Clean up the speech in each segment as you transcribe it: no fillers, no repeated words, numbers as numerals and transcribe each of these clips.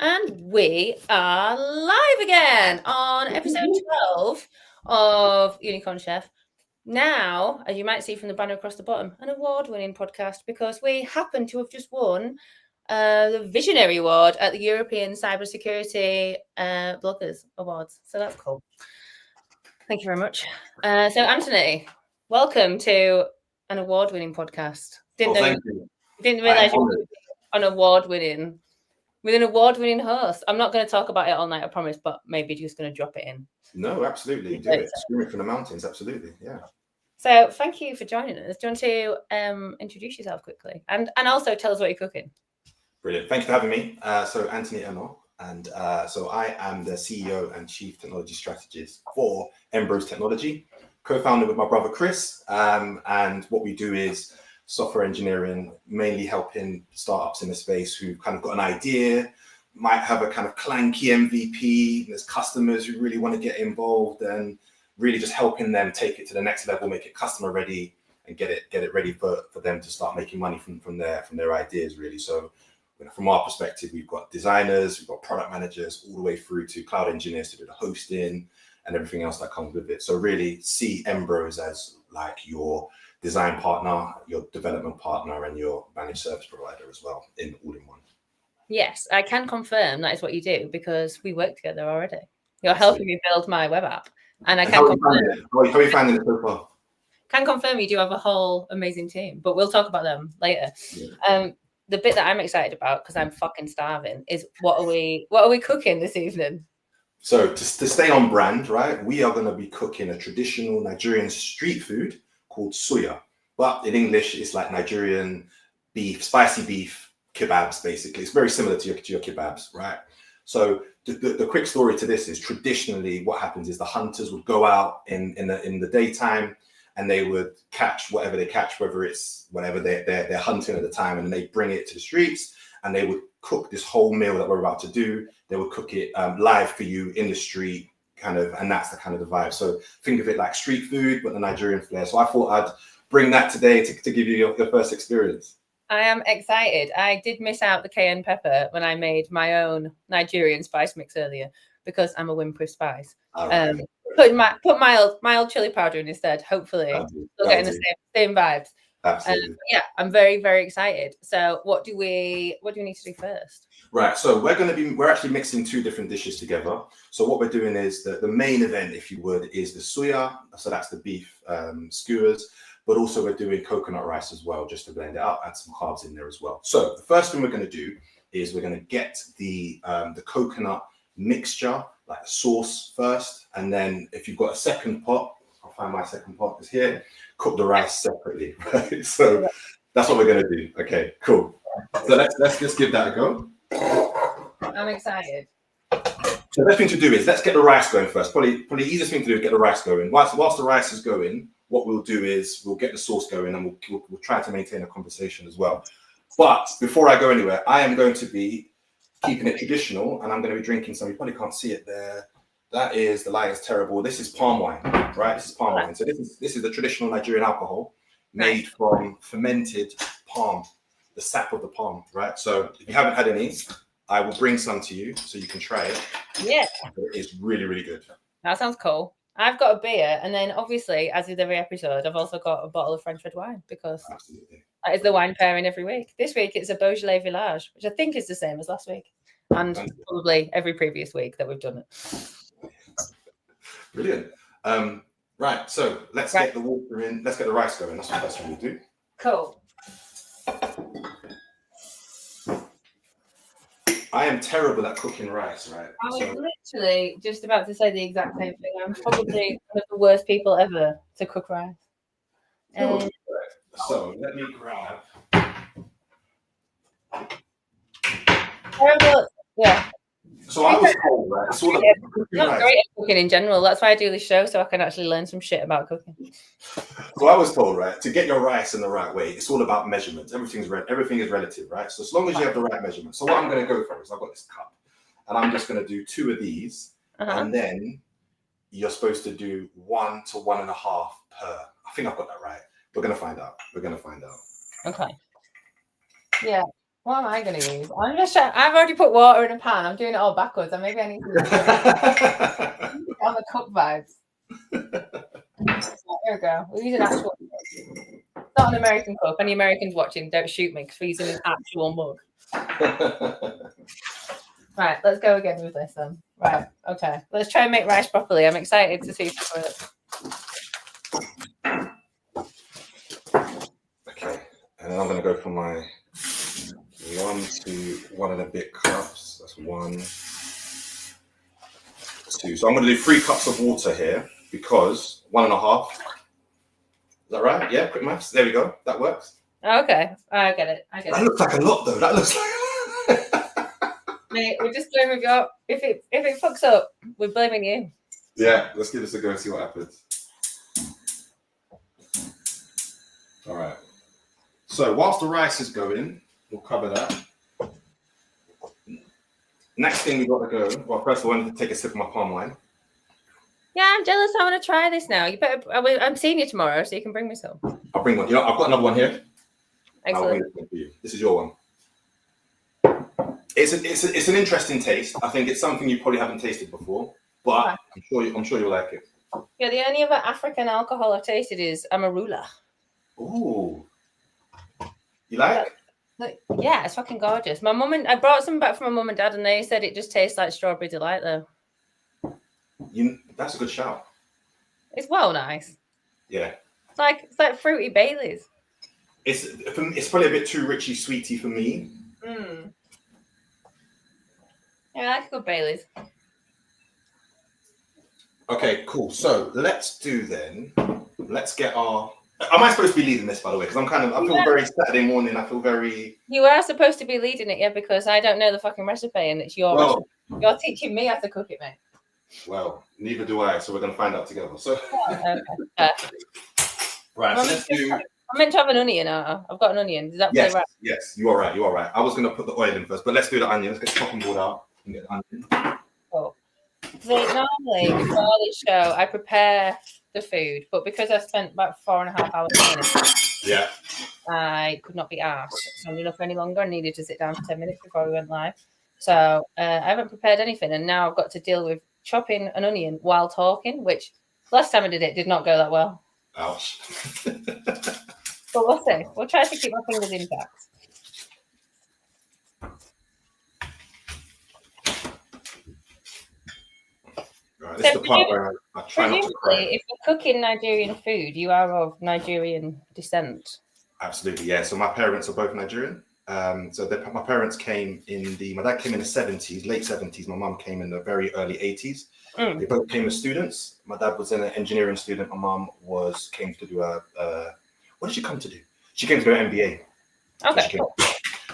And we are live again on episode 12 of Unicorn Chef. Now, as you might see from the banner across the bottom, an award-winning podcast because we happen to have just won the Visionary Award at the European Cybersecurity Bloggers Awards. So that's cool. Thank you very much. So Anthony, welcome to an award-winning podcast. Didn't realize you were an award-winning with an award-winning host. I'm not going to talk about it all night, I promise, but maybe just going to drop it in. No, absolutely. Do it. Scream it from the mountains. Absolutely. Yeah. So thank you for joining us. Do you want to introduce yourself quickly and also tell us what you're cooking? Brilliant. Thank you for having me. So Anthony Enoh, and so I am the CEO and Chief Technology Strategist for Embrose Technology, co-founder with my brother Chris. And what we do is software engineering, mainly helping startups in the space who've kind of got an idea, might have a kind of clunky MVP. There's customers who really want to get involved, and really just helping them take it to the next level, make it customer ready, and get it ready for them to start making money from their ideas, really. So from our perspective, we've got designers, we've got product managers, all the way through to cloud engineers to do the hosting and everything else that comes with it. So really see Embrose as like your design partner, your development partner, and your managed service provider as well, in all in one. Yes, I can confirm that is what you do because we work together already. You're helping me build my web app, and I can confirm. How are you finding it so far? Can confirm you do have a whole amazing team, but we'll talk about them later. Yeah. The bit that I'm excited about, because I'm fucking starving, is what are we cooking this evening? So to stay on brand, right, we are going to be cooking a traditional Nigerian street food called Suya, but in English it's like Nigerian beef, spicy beef kebabs. Basically, it's very similar to your kebabs, right? So the quick story to this is, traditionally what happens is the hunters would go out in the daytime, and they would catch whatever they catch, whether it's whatever they're hunting at the time, and then they bring it to the streets, and they would cook this whole meal that we're about to do. They would cook it live for you in the street, kind of, and that's the kind of the vibe. So think of it like street food, but the Nigerian flair. So I thought I'd bring that today to give you your first experience. I am excited. I did miss out the cayenne pepper when I made my own Nigerian spice mix earlier because I'm a Wimpy spice. Right. Put mild chili powder in instead. Hopefully, we're getting the same vibes. Absolutely. Yeah, I'm very, very excited. So, what do we need to do first? Right. So we're actually mixing two different dishes together. So what we're doing is the main event, if you would, is the Suya. So that's the beef skewers. But also we're doing coconut rice as well, just to blend it out, add some carbs in there as well. So the first thing we're going to do is we're going to get the coconut mixture, like a sauce first, and then if you've got a second pot, I'll find my second pot is here, cook the rice separately, right? So that's what we're going to do. Okay, cool. So let's just give that a go. I'm excited. So the best thing to do is let's get the rice going first. Probably the easiest thing to do is get the rice going. Whilst the rice is going, what we'll do is we'll get the sauce going, and we'll try to maintain a conversation as well. But before I go anywhere, I am going to be keeping it traditional, and I'm going to be drinking some. You probably can't see it there. That is, the light is terrible. This is palm wine, right? This is palm wine. So this is the traditional Nigerian alcohol made from fermented palm, the sap of the palm, right? So if you haven't had any, I will bring some to you so you can try it. Yeah. It's really, really good. That sounds cool. I've got a beer, and then obviously, as with every episode, I've also got a bottle of French red wine because that is the wine pairing every week. This week it's a Beaujolais Village, which I think is the same as last week, and probably every previous week that we've done it. Brilliant. Right, so let's get the water in. Let's get the rice going. That's what we'll do. Cool. I am terrible at cooking rice, right? I was literally just about to say the exact same thing. I'm probably one of the worst people ever to cook rice. So let me grab. Terrible. Yeah. So I was told, right? It's all about not great at cooking in general. That's why I do this show, so I can actually learn some shit about cooking. So I was told, right, to get your rice in the right way, it's all about measurements. Everything is relative, right? So as long as you have the right measurement. So what I'm going to go for is I've got this cup, and I'm just going to do 2 of these, and then you're supposed to do 1 to 1.5 per. I think I've got that right. We're going to find out. Okay. Yeah. What am I going to use? I'm just trying. I've already put water in a pan. I'm doing it all backwards. And maybe I need to on the cup vibes. So, here we go. We'll use an actual. Not an American cup. Any Americans watching, don't shoot me because we're using an actual mug. Right, let's go again with this then. Right, okay. Let's try and make rice properly. I'm excited to see if it works. Okay, and then I'm going to go for my 1 to 1.5 cups. That's 1, 2. So I'm going to do 3 cups of water here because 1.5. Is that right? Yeah, quick maths. There we go. That works. Okay, I get it. That looks like a lot, though. That looks like. Mate, we're just going with your. If it fucks up, we're blaming you. Yeah, let's give this a go and see what happens. All right. So whilst the rice is going, we'll cover that. Next thing we've got to go. Well, first of all, I need to take a sip of my palm wine. Yeah, I'm jealous. I want to try this now. You better. I'm seeing you tomorrow, so you can bring me some. I'll bring one. You know, I've got another one here. Excellent. I'll bring this one for you. This is your one. It's an interesting taste. I think it's something you probably haven't tasted before, but I'm sure you'll like it. Yeah, the only other African alcohol I've tasted is Amarula. Ooh, you like? Yeah, it's fucking gorgeous. I brought some back from my mum and dad, and they said it just tastes like strawberry delight, though. That's a good shout. It's well nice. Yeah. It's like fruity Baileys. It's probably a bit too richy sweety for me. Mm. Yeah, I like a good Baileys. Okay, cool. So let's get our. Am I supposed to be leading this, by the way? Because I feel very Saturday morning. I feel very. You are supposed to be leading it, yeah, because I don't know the fucking recipe, and it's your recipe. You're teaching me how to cook it, mate. Well, neither do I. So we're gonna find out together. So. Okay. Right. So let's do. I'm meant to have an onion. I've got an onion. Is that yes, right? Yes, you are right. You are right. I was gonna put the oil in first, but let's do the onion. Let's get the chopping board out and get the onion. Cool. So normally before this show, I prepare the food, but because I spent about 4.5 hours in it, yeah, I could not be asked long enough any longer. I needed to sit down for 10 minutes before we went live. So I haven't prepared anything, and now I've got to deal with chopping an onion while talking, which last time I did not go that well. Ouch. But we'll see. We'll try to keep my fingers intact. Right, this is the part where I try not to cry. If you're cooking Nigerian food, you are of Nigerian descent. Absolutely, yeah. So my parents are both Nigerian. My parents came my dad came in the 70s, late 70s. My mum came in the very early 80s. They both came as students. My dad was an engineering student. My mum came to do what did she come to do? She came to do an MBA. Okay.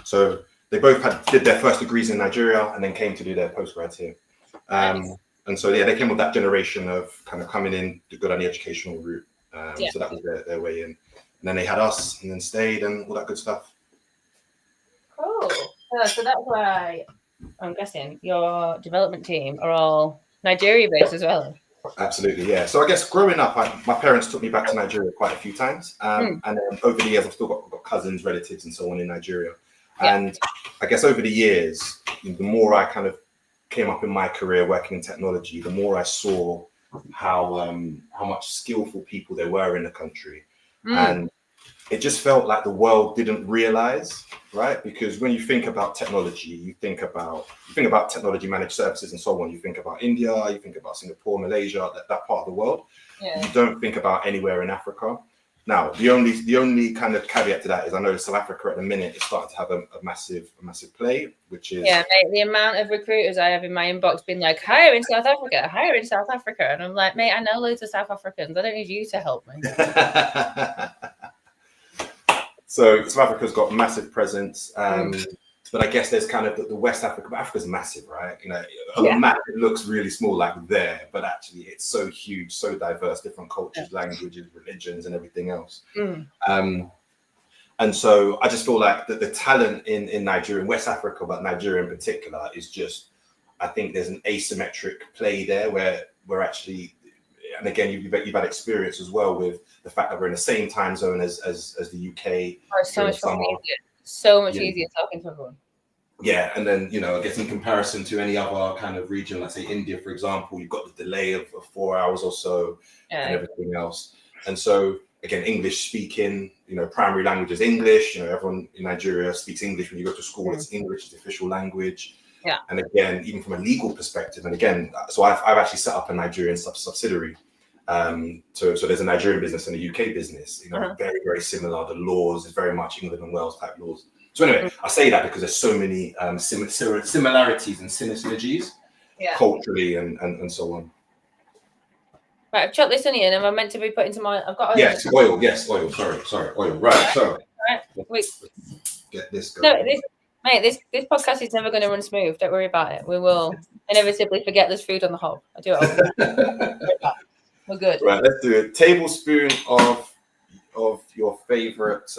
So they both did their first degrees in Nigeria and then came to do their postgrads here. Nice. And so yeah, they came with that generation of kind of coming in to go down the educational route. So that was their way in. And then they had us and then stayed and all that good stuff. Cool. So that's why I'm guessing your development team are all Nigeria based as well. Absolutely, yeah. So I guess growing up, my parents took me back to Nigeria quite a few times. And then over the years, I've still got cousins, relatives and so on in Nigeria. And I guess over the years, the more I kind of came up in my career working in technology, the more I saw how much skillful people there were in the country. And it just felt like the world didn't realize, right? Because when you think about technology, you think about technology managed services and so on. You think about India, you think about Singapore, Malaysia, that part of the world. Yeah. You don't think about anywhere in Africa. Now, the only kind of caveat to that is I know South Africa at the minute is starting to have a massive play, which is... Yeah, mate, the amount of recruiters I have in my inbox being like, hire in South Africa. And I'm like, mate, I know loads of South Africans. I don't need you to help me. So South Africa's got a massive presence. But I guess there's kind of the West Africa, but Africa's massive, right? You know, on the map, it looks really small like there, but actually it's so huge, so diverse, different cultures, languages, religions, and everything else. And so I just feel like that the talent in Nigeria, in West Africa, but Nigeria in particular, is just, I think there's an asymmetric play there where we're actually, and again, you've had experience as well with the fact that we're in the same time zone as the UK. so much easier talking to everyone. Yeah, and then I guess in comparison to any other kind of region, let's say India, for example, you've got the delay of 4 hours or so, and everything else. And so again, English speaking, primary language is English. Everyone in Nigeria speaks English. When you go to school, it's English, it's the official language. Yeah. And again, even from a legal perspective, and again, so I've actually set up a Nigerian subsidiary. So there's a Nigerian business and a UK business. Very, very similar. The laws is very much England and Wales type laws. So anyway, I say that because there's so many similarities and synergies culturally and so on. Right, I've chopped this onion and I'm meant to be put into my. I've got oil. Yes, oil. Sorry, oil. Right, so Wait. Get this going. No, this podcast is never going to run smooth. Don't worry about it. We will inevitably forget there's food on the hob. I do it all. We're good. Right, let's do a tablespoon of your favorite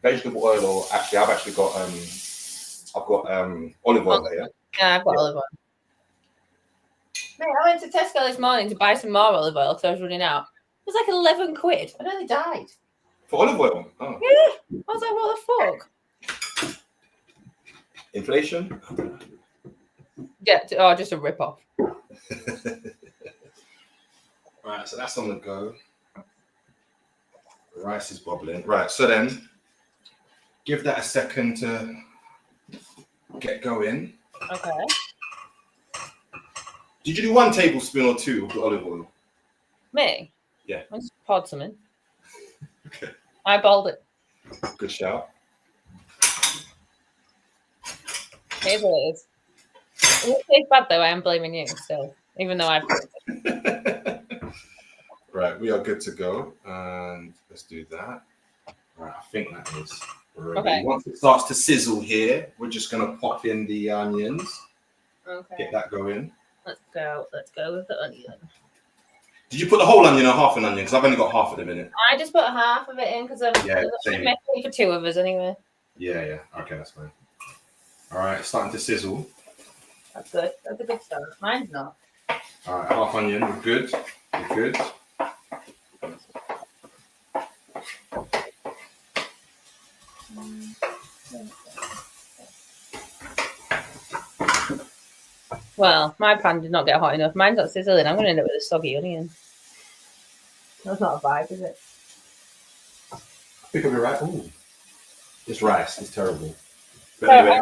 vegetable oil, or actually, I've got olive oil here. Yeah, I've got olive oil. Mate, I went to Tesco this morning to buy some more olive oil because I was running out. It was like 11 quid. I nearly died. For olive oil? Oh. Yeah. I was like, what the fuck? Inflation? Yeah, just a rip-off. Right, so that's on the go. The rice is bubbling. Right, so then give that a second to get going. Okay. Did you do 1 tablespoon or 2 of the olive oil? Me? Yeah. I just poured some in. Okay. I bowled it. Good shout. Here's what it is. If it tastes bad though, I am blaming you still, even though I've. Right, we are good to go, and let's do that. Right, I think that is ready. Okay. Once it starts to sizzle here, we're just gonna pop in the onions. Okay. Get that going. Let's go with the onion. Did you put the whole onion or half an onion? Because I've only got half of them in it. I just put half of it in because I'm making for 2 of us anyway. Yeah. Okay, that's fine. All right, it's starting to sizzle. That's good. That's a good start. Mine's not. All right, half onion. We're good. Well, my pan did not get hot enough. Mine's not sizzling. I'm going to end up with a soggy onion. That's not a vibe, is it? I think I'll be right. Ooh. This rice is terrible. But so anyway.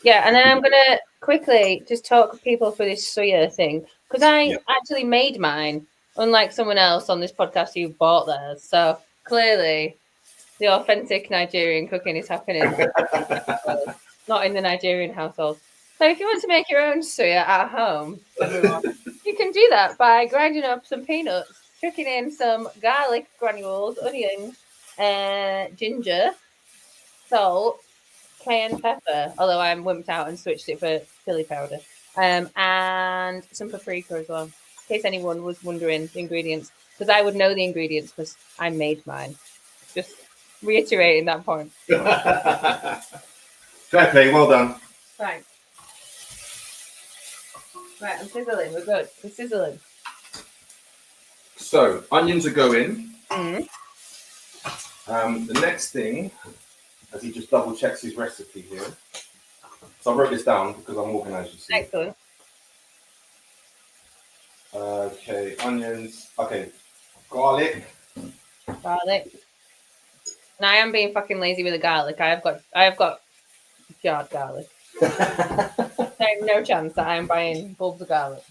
And then I'm going to quickly just talk people through this Suya thing. Because I actually made mine, unlike someone else on this podcast who bought theirs. So clearly, the authentic Nigerian cooking is happening. Not in the Nigerian household. So if you want to make your own Suya at home, everyone, you can do that by grinding up some peanuts, chucking in some garlic granules, onion, ginger, salt, cayenne pepper, although I wimped out and switched it for chili powder, and some paprika as well, in case anyone was wondering the ingredients, because I would know the ingredients because I made mine. Just reiterating that point. Fair play, well done. Thanks. Right, I'm sizzling. We're good. We're sizzling. So, onions are going. Mm-hmm. The next thing, as he just double checks his recipe here. So I wrote this down because I'm organised, you see. Excellent. Okay, onions. Okay, garlic. Garlic. Now I am being fucking lazy with the garlic. I have got jarred garlic. There's no chance that I'm buying bulbs of garlic.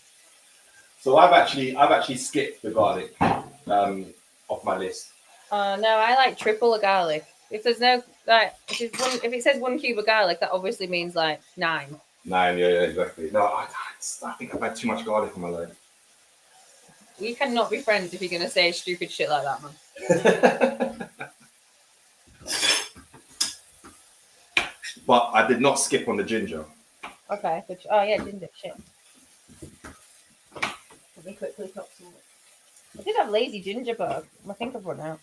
So I've actually skipped the garlic off my list. No, I like triple the garlic. If there's no if it says 1 cube of garlic, that obviously means like 9. 9, yeah, exactly. No, I think I've had too much garlic in my life. We cannot be friends if you're gonna say stupid shit like that, man. But I did not skip on the ginger. Okay. Oh yeah, ginger. Shit. Let me quickly chop some. I did have lazy ginger, but I think I've run out.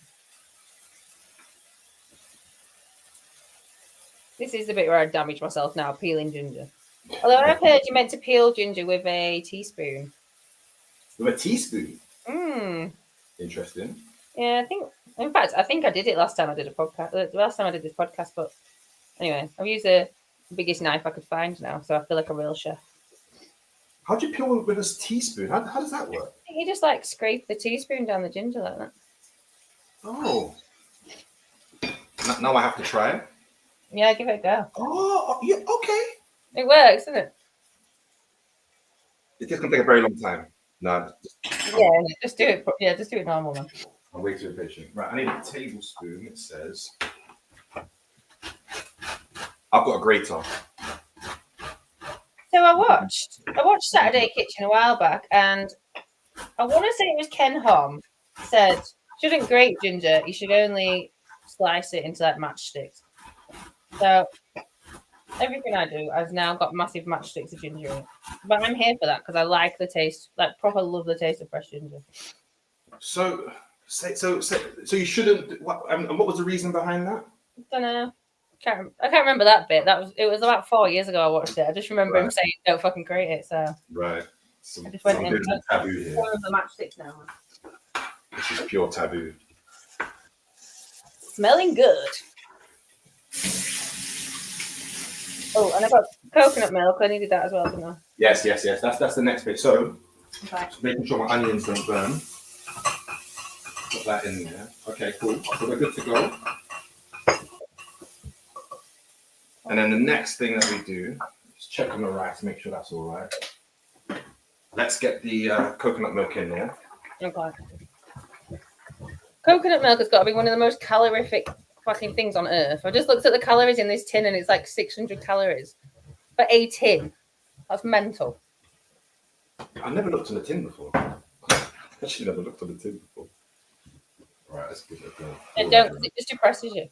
This is the bit where I damage myself now, peeling ginger. Although I've heard you meant to peel ginger with a teaspoon. With a teaspoon? Interesting. Yeah, I think I did it last time I did a podcast. Last time I did this podcast, but Anyway, I've used the biggest knife I could find now, so I feel like a real chef. How do you peel with a teaspoon? How does that work? You just like scrape the teaspoon down the ginger like that. Oh. Now I have to try it? Yeah, give it a go. Oh, yeah, okay. It works, doesn't it? It's just going to take a very long time. No. Yeah, just do it. Yeah, just do it normal, man. I'm way too impatient. Right, I need a tablespoon, it says. I've got a grater. So I watched Saturday Kitchen a while back, and I want to say it was Ken Hom said shouldn't grate ginger, you should only slice it into like matchsticks. So everything I do, I've now got massive matchsticks of ginger in it. But I'm here for that because I like the taste, like proper love the taste of fresh ginger. So you shouldn't. And what was the reason behind that? I don't know. I can't remember that bit. It was about 4 years ago I watched it. I just remember him saying don't fucking grate it. So right. I just went in. Taboo here. One of the matchsticks now. This is pure taboo. Smelling good. Oh, and I got coconut milk. I needed that as well, didn't I? Yes. That's the next bit. So, just making sure my onions don't burn. Put that in there. Okay, cool. So we're good to go. And then the next thing that we do is check on the rice, make sure that's all right. Let's get the coconut milk in there. Okay. Coconut milk has got to be one of the most calorific fucking things on earth. I just looked at the calories in this tin and it's like 600 calories for a tin. That's mental. I never looked on the tin before. Actually, never looked on the tin before. All right, let's give it a go. And don't, because it just depresses you.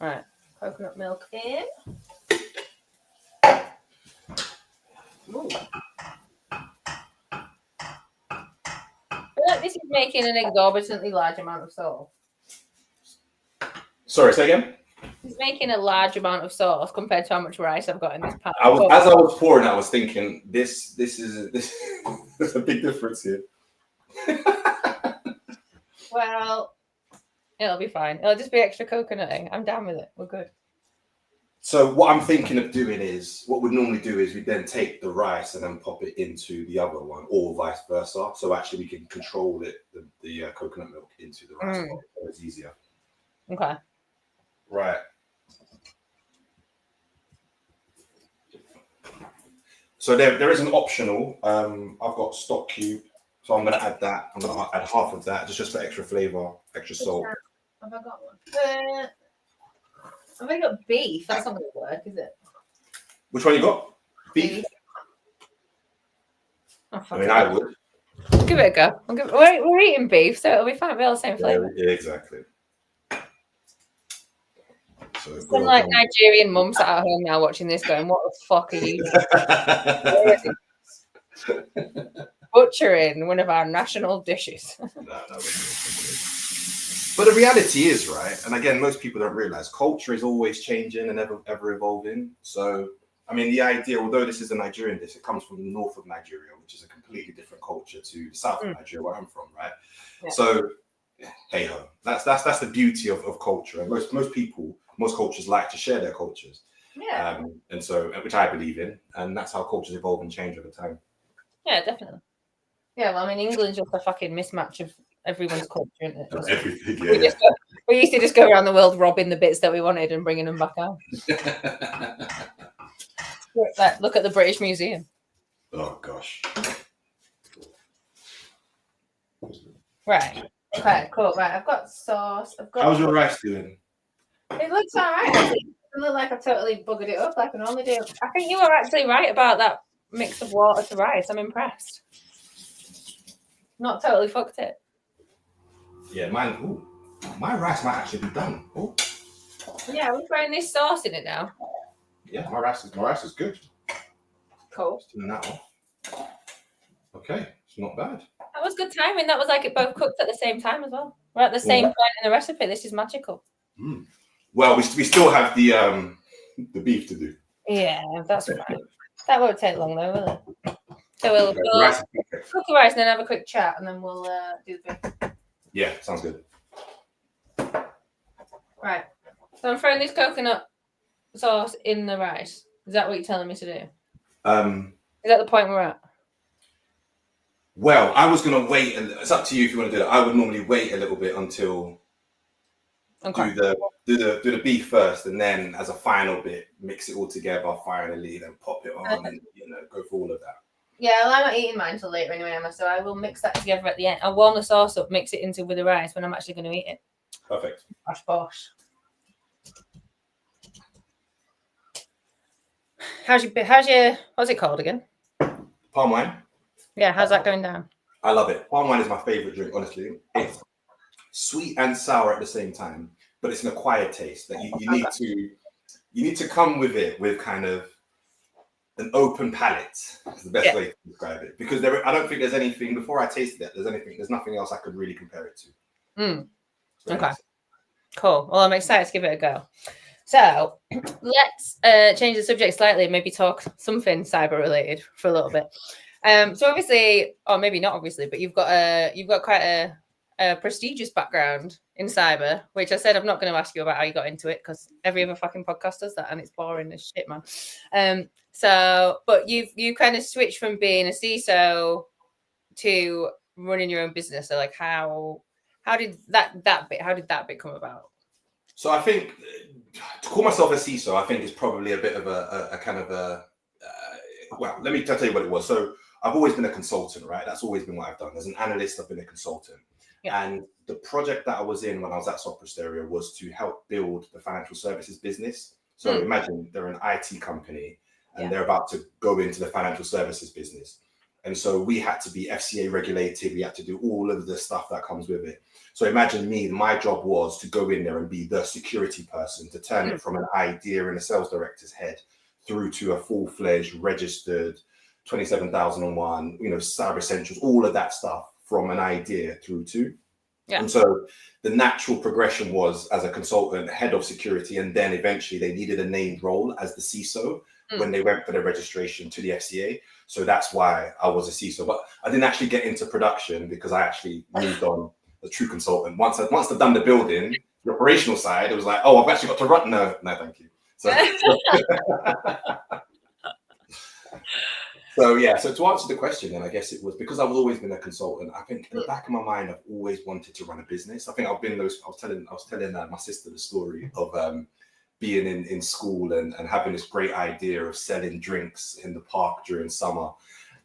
All right, coconut milk in. Ooh. I feel like this is making an exorbitantly large amount of sauce. Sorry, say again? It's making a large amount of sauce compared to how much rice I've got in this pan. As I was pouring, I was thinking, this is there's a big difference here. Well, it'll be fine. It'll just be extra coconutty. I'm down with it. We're good. So what I'm thinking of doing is, what we'd normally do is we then take the rice and then pop it into the other one, or vice versa. So actually we can control it, the coconut milk into the rice. So it's easier. Okay. Right. So there is an optional. I've got stock cube, so I'm going to add that. I'm going to add half of that just for extra flavor, extra salt. Have I got one? I've only got beef. That's not going to work, is it? Which one you got? Beef? Oh, I mean, I would. Give it a go. We're eating beef, so it'll be fine. We're all the same flavour. Yeah, exactly. So some like Nigerian mum sat at home now watching this going, what the fuck are you doing? Butchering one of our national dishes. No. But the reality is, right, and again, most people don't realize culture is always changing and ever evolving. So, I mean, the idea, although this is a Nigerian dish, it comes from the north of Nigeria, which is a completely different culture to the south of Nigeria, where I'm from, right? Yeah. So, hey ho, that's the beauty of culture. And most cultures like to share their cultures. Yeah. And so, which I believe in, and that's how cultures evolve and change over time. Yeah, definitely. Yeah, well, I mean, England's just a fucking mismatch of everyone's culture, isn't it? Everything, we used to just go around the world robbing the bits that we wanted and bringing them back out. Look at the British Museum. Oh, gosh. Right. Okay, cool. Right, I've got sauce. How's your rice doing? It looks all right. It doesn't look like I totally buggered it up like I normally do. I think you were actually right about that mix of water to rice. I'm impressed. Not totally fucked it. Yeah, my rice might actually be done. Ooh. Yeah, we're throwing this sauce in it now. Yeah, my rice is good. Cool. Just doing that one. Okay, it's not bad. That was good timing. That was like it both cooked at the same time as well. We're at the same point in the recipe. This is magical. Mm. Well, we still have the beef to do. Yeah, that's right. That won't take long though, will it? So we'll cook the rice and then have a quick chat and then we'll do the beef. Yeah, sounds good. Right. So I'm throwing this coconut sauce in the rice. Is that what you're telling me to do? Is that the point we're at? Well, I was going to wait, and it's up to you if you want to do that. I would normally wait a little bit until do the beef first, and then as a final bit, mix it all together finally, then pop it on, and go for all of that. Yeah, well, I'm not eating mine till later anyway, Emma, so I will mix that together at the end. I'll warm the sauce up, mix it into with the rice when I'm actually going to eat it. Perfect. Bosh bosh. How's your what's it called again? Palm wine. Yeah, how's that going down? I love it. Palm wine is my favorite drink, honestly. It's sweet and sour at the same time, but it's an acquired taste that you need to come with it with kind of an open palate. Is the best way to describe it, because I don't think there's anything before I tasted it. There's nothing else I could really compare it to. Okay, nice. Cool. Well, I'm excited to give it a go. So let's change the subject slightly and maybe talk something cyber related for a little bit. So obviously, or maybe not obviously, but you've got quite a prestigious background in cyber, which I said I'm not going to ask you about how you got into it because every other fucking podcast does that and it's boring as shit, man. But you kind of switched from being a CISO to running your own business. So like how did that bit come about? So I think to call myself a CISO, I think is probably a bit of a kind of a well, let me tell you what it was. So I've always been a consultant, right? That's always been what I've done. As an analyst, I've been a consultant. Yeah. And the project that I was in when I was at Sopra Steria was to help build the financial services business. So imagine they're an IT company and they're about to go into the financial services business. And so we had to be FCA regulated. We had to do all of the stuff that comes with it. So imagine my job was to go in there and be the security person, to turn it from an idea in a sales director's head through to a full-fledged, registered 27001, Cyber Essentials, all of that stuff from an idea through to. Yeah. And so the natural progression was as a consultant, head of security, and then eventually they needed a named role as the CISO when they went for the registration to the FCA. So that's why I was a CISO. But I didn't actually get into production because I actually moved on a true consultant. Once I've done the building, the operational side, it was like, oh, I've actually got to run. No, thank you. So to answer the question, then I guess it was because I've always been a consultant. I think in the back of my mind, I've always wanted to run a business. I think I was telling my sister the story of being in school and having this great idea of selling drinks in the park during summer.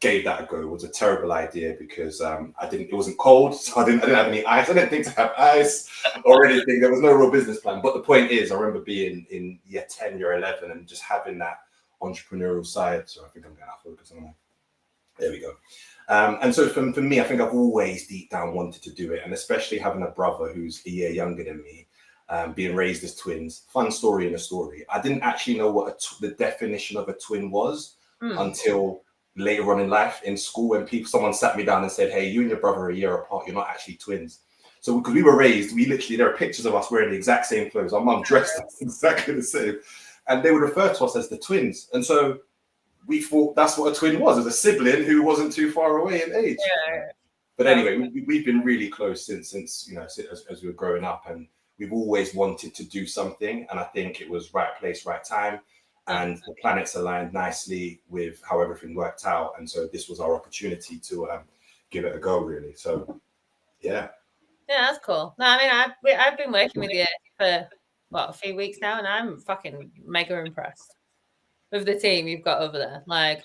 Gave that a go. It was a terrible idea because it wasn't cold, so I didn't have any ice. I didn't think to have ice or anything. There was no real business plan. But the point is, I remember being in year 10, year 11 and just having that entrepreneurial side. So I think I'm going to focus on that. There we go. And so for me, I think I've always deep down wanted to do it. And especially having a brother who's a year younger than me, being raised as twins. Fun story in a story. I didn't actually know what the definition of a twin was until later on in life in school when someone sat me down and said, hey, you and your brother are a year apart. You're not actually twins. So because we were raised, there are pictures of us wearing the exact same clothes. Our mum dressed us exactly the same. And they would refer to us as the twins. And so we thought that's what a twin was, as a sibling who wasn't too far away in age. Yeah. But anyway, we've been really close since as we were growing up. And we've always wanted to do something. And I think it was right place, right time. And the planets aligned nicely with how everything worked out. And so this was our opportunity to give it a go, really. So, yeah. Yeah, that's cool. No, I mean, I've been working with you for, a few weeks now, and I'm fucking mega impressed with the team you've got over there. Like,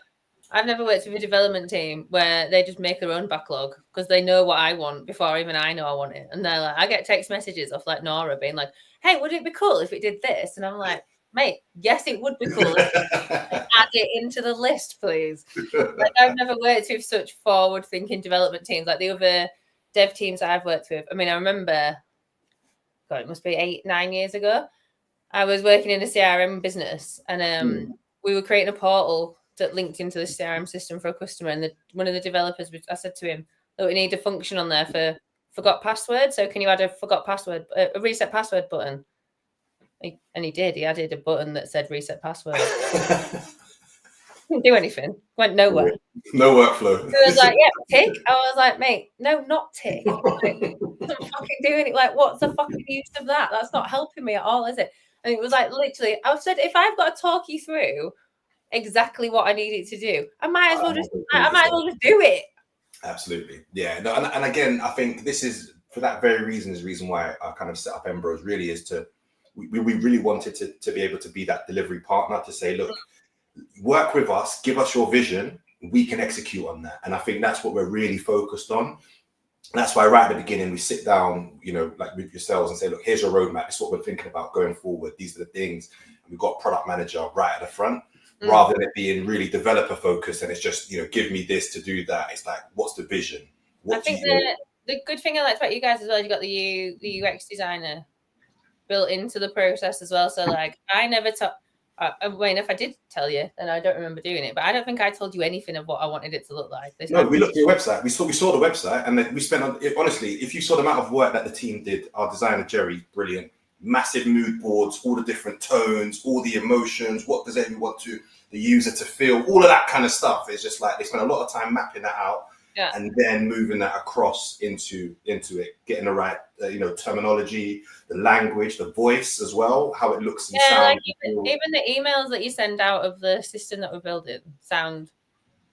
I've never worked with a development team where they just make their own backlog because they know what I want before even I know I want it. And they're like, I get text messages off like Nora being like, hey, would it be cool if it did this? And I'm like, mate, yes, it would be cool. Add it into the list, please. Like, I've never worked with such forward-thinking development teams like the other dev teams I've worked with. I mean, I remember, God, it must be 8-9 years ago. I was working in a CRM business, and we were creating a portal that linked into the CRM system for a customer. And one of the developers, I said to him, "Look, we need a function on there for forgot password. So can you add a forgot password, a reset password button?" And he did. He added a button that said reset password. Didn't do anything. Went nowhere. No workflow. It was like, yeah, tick. I was like, mate, no, not tick. Like, I'm fucking doing it. Like, what's the fucking use of that? That's not helping me at all, is it? And it was like, literally, I've said, if I've got to talk you through exactly what I need it to do, I might as well just do it. Absolutely. Yeah. No, and again, I think this is, for that very reason, is the reason why I kind of set up Embros, really is to, we really wanted to be able to be that delivery partner to say, look, work with us, give us your vision, we can execute on that. And I think that's what we're really focused on. That's why right at the beginning, we sit down, you know, like with yourselves and say, look, here's your roadmap. This is what we're thinking about going forward. These are the things. And we've got a product manager right at the front, rather than it being really developer focused. And it's just, you know, give me this to do that. It's like, what's the vision? I think the good thing I liked about you guys as well, you got the UX designer built into the process as well. So like, I never I mean, if I did tell you, then I don't remember doing it. But I don't think I told you anything of what I wanted it to look like. No, we looked at your website. We saw the website, and then we spent on it. Honestly, if you saw the amount of work that the team did, our designer Jerry, brilliant, massive mood boards, all the different tones, all the emotions. What does everyone want the user to feel? All of that kind of stuff. It's just like they spent a lot of time mapping that out. Yeah. And then moving that across into it, getting the right, terminology, the language, the voice as well, how it looks and sounds. Like even the emails that you send out of the system that we're building sound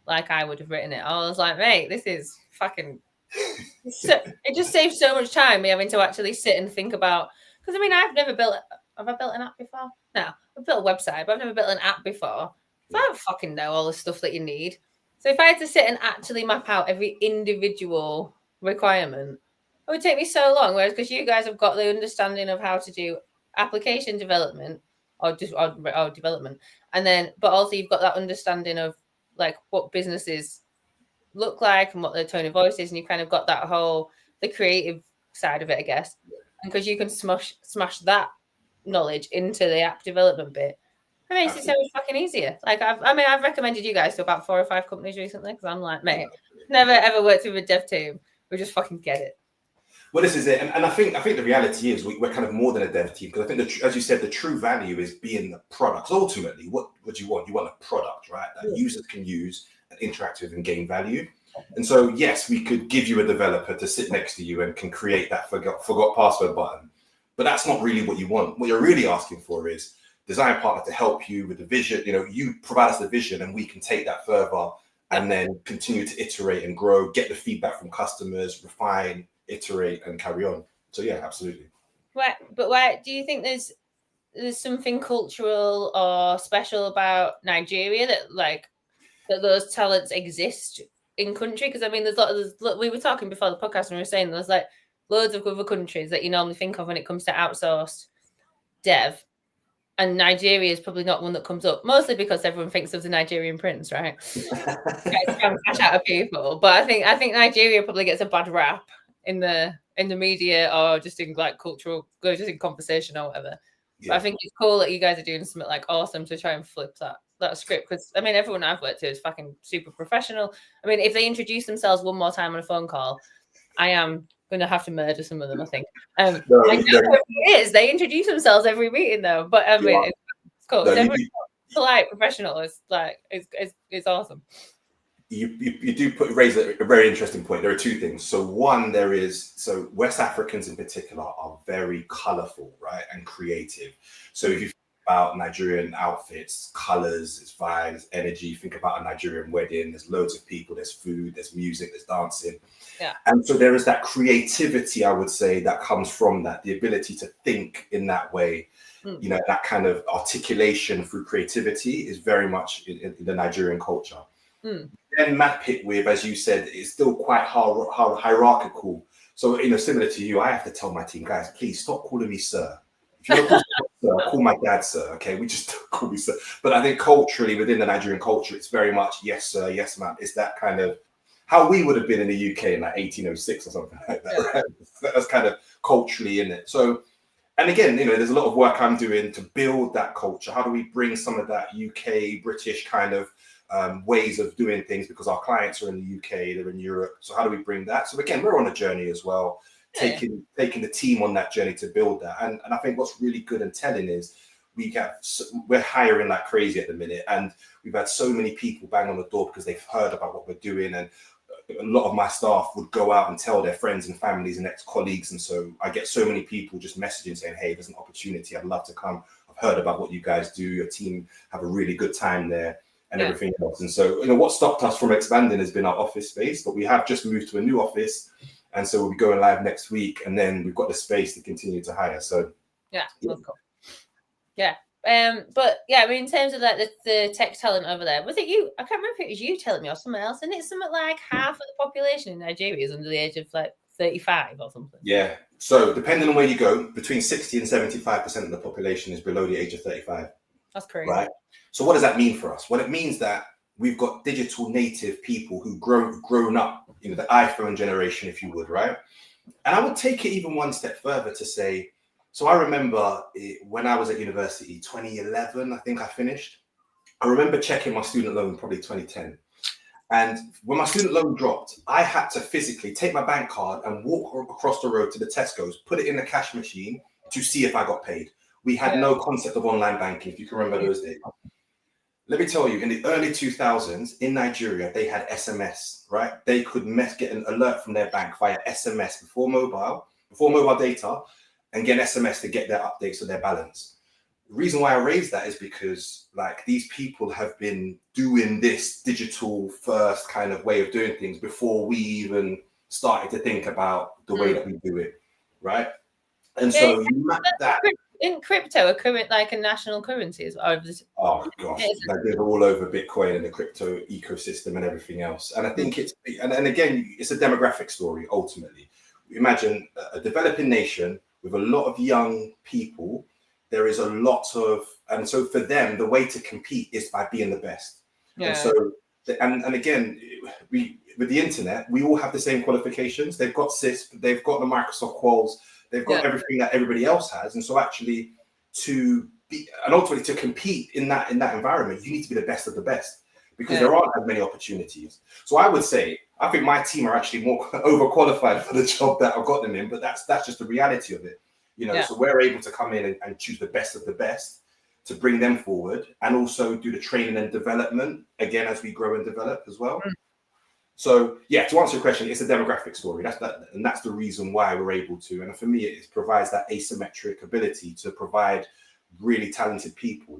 like I would have written it. I was like, mate, this is fucking. It just saves so much time me having to actually sit and think about. Because I mean, Have I built an app before? No, I've built a website, but I've never built an app before. So I don't fucking know all the stuff that you need. So if I had to sit and actually map out every individual requirement, it would take me so long. Whereas because you guys have got the understanding of how to do application development or development, and then but also you've got that understanding of like what businesses look like and what their tone of voice is, and you kind of got that whole the creative side of it, I guess. And because you can smash that knowledge into the app development bit. It makes it so much fucking easier. Like I've recommended you guys to about 4 or 5 companies recently because I'm like, mate, never ever worked with a dev team. We just fucking get it. Well, this is it, and I think the reality is we're kind of more than a dev team, because I think as you said, the true value is being the product. Ultimately, what do you want? You want a product, right? That users can use and interact with and gain value. And so, yes, we could give you a developer to sit next to you and can create that forgot password button, but that's not really what you want. What you're really asking for is design partner to help you with the vision. You know, you provide us the vision and we can take that further and then continue to iterate and grow, get the feedback from customers, refine, iterate, and carry on. So yeah, absolutely. Why do you think there's something cultural or special about Nigeria that those talents exist in country? Because I mean, we were talking before the podcast and we were saying there's like loads of other countries that you normally think of when it comes to outsourced dev. And Nigeria is probably not one that comes up, mostly because everyone thinks of the Nigerian prince, right? Cash out of people. But I think Nigeria probably gets a bad rap in the media or just in like cultural, just in conversation or whatever. Yeah. But I think it's cool that you guys are doing something like awesome to try and flip that script. Because I mean, everyone I've worked with is fucking super professional. I mean, if they introduce themselves one more time on a phone call, I am going to have to murder some of them, I think. I know it is. They introduce themselves every meeting, though. But I mean, it's cool. No, everyone's polite, professional. It's like it's awesome. You do raise a very interesting point. There are 2 things. So one, West Africans in particular are very colorful, right, and creative. So if you think about Nigerian outfits, colors, it's vibes, energy. Think about a Nigerian wedding. There's loads of people. There's food. There's music. There's dancing. Yeah. And so there is that creativity, I would say, that comes from that, the ability to think in that way. You know, that kind of articulation through creativity is very much in the Nigerian culture. Then map it with, as you said, it's still quite hierarchical. So, you know, similar to you, I have to tell my team, guys, please stop calling me sir. If you don't call me sir, call my dad sir. Okay, we just don't call me sir. But I think culturally, within the Nigerian culture, it's very much yes sir, yes ma'am. It's that kind of how we would have been in the UK in like 1806 or something like that. Right? That's kind of culturally in it. So, and again, you know, there's a lot of work I'm doing to build that culture. How do we bring some of that UK, British kind of ways of doing things, because our clients are in the UK, they're in Europe. So how do we bring that? So again, we're on a journey as well, taking the team on that journey to build that. And I think what's really good and telling is we're hiring like crazy at the minute, and we've had so many people bang on the door because they've heard about what we're doing, and a lot of my staff would go out and tell their friends and families and ex-colleagues, and so I get so many people just messaging saying, hey, there's an opportunity, I'd love to come, I've heard about what you guys do, your team have a really good time there, and everything else. And so, what stopped us from expanding has been our office space, but we have just moved to a new office, and so we'll be going live next week, and then we've got the space to continue to hire. So that's cool. But yeah, I mean, in terms of like the tech talent over there, was it you? I can't remember if it was you telling me or someone else. And it's something like half of the population in Nigeria is under the age of like 35 or something. Yeah. So depending on where you go, between 60 and 75% of the population is below the age of 35. That's crazy. Right. So what does that mean for us? Well, it means that we've got digital native people who grown up, the iPhone generation, if you would, right? And I would take it even one step further to say, so I remember when I was at university, 2011, I think I finished. I remember checking my student loan, probably 2010. And when my student loan dropped, I had to physically take my bank card and walk across the road to the Tesco's, put it in the cash machine to see if I got paid. We had no concept of online banking, if you can remember those days. Let me tell you, in the early 2000s in Nigeria, they had SMS, right? They could get an alert from their bank via SMS before mobile data, and get an SMS to get their updates of their balance. The reason why I raise that is because like these people have been doing this digital first kind of way of doing things before we even started to think about the way that we do it, right? And so you map that. In crypto, like a national currency as well. Oh gosh, like they're all over Bitcoin and the crypto ecosystem and everything else. And I think and again, it's a demographic story ultimately. Imagine a developing nation with a lot of young people. There is a lot of, and so for them, the way to compete is by being the best. Yeah. And so, and again, with the internet, we all have the same qualifications. They've got CISP, they've got the Microsoft quals, they've got everything that everybody else has. And so actually ultimately to compete in that environment, you need to be the best of the best because there aren't as many opportunities. So I would say, I think my team are actually more overqualified for the job that I've got them in, but that's just the reality of it. So we're able to come in and choose the best of the best to bring them forward and also do the training and development again as we grow and develop as well. So to answer your question, it's a demographic story. And that's the reason why we're able to. And for me, it provides that asymmetric ability to provide really talented people.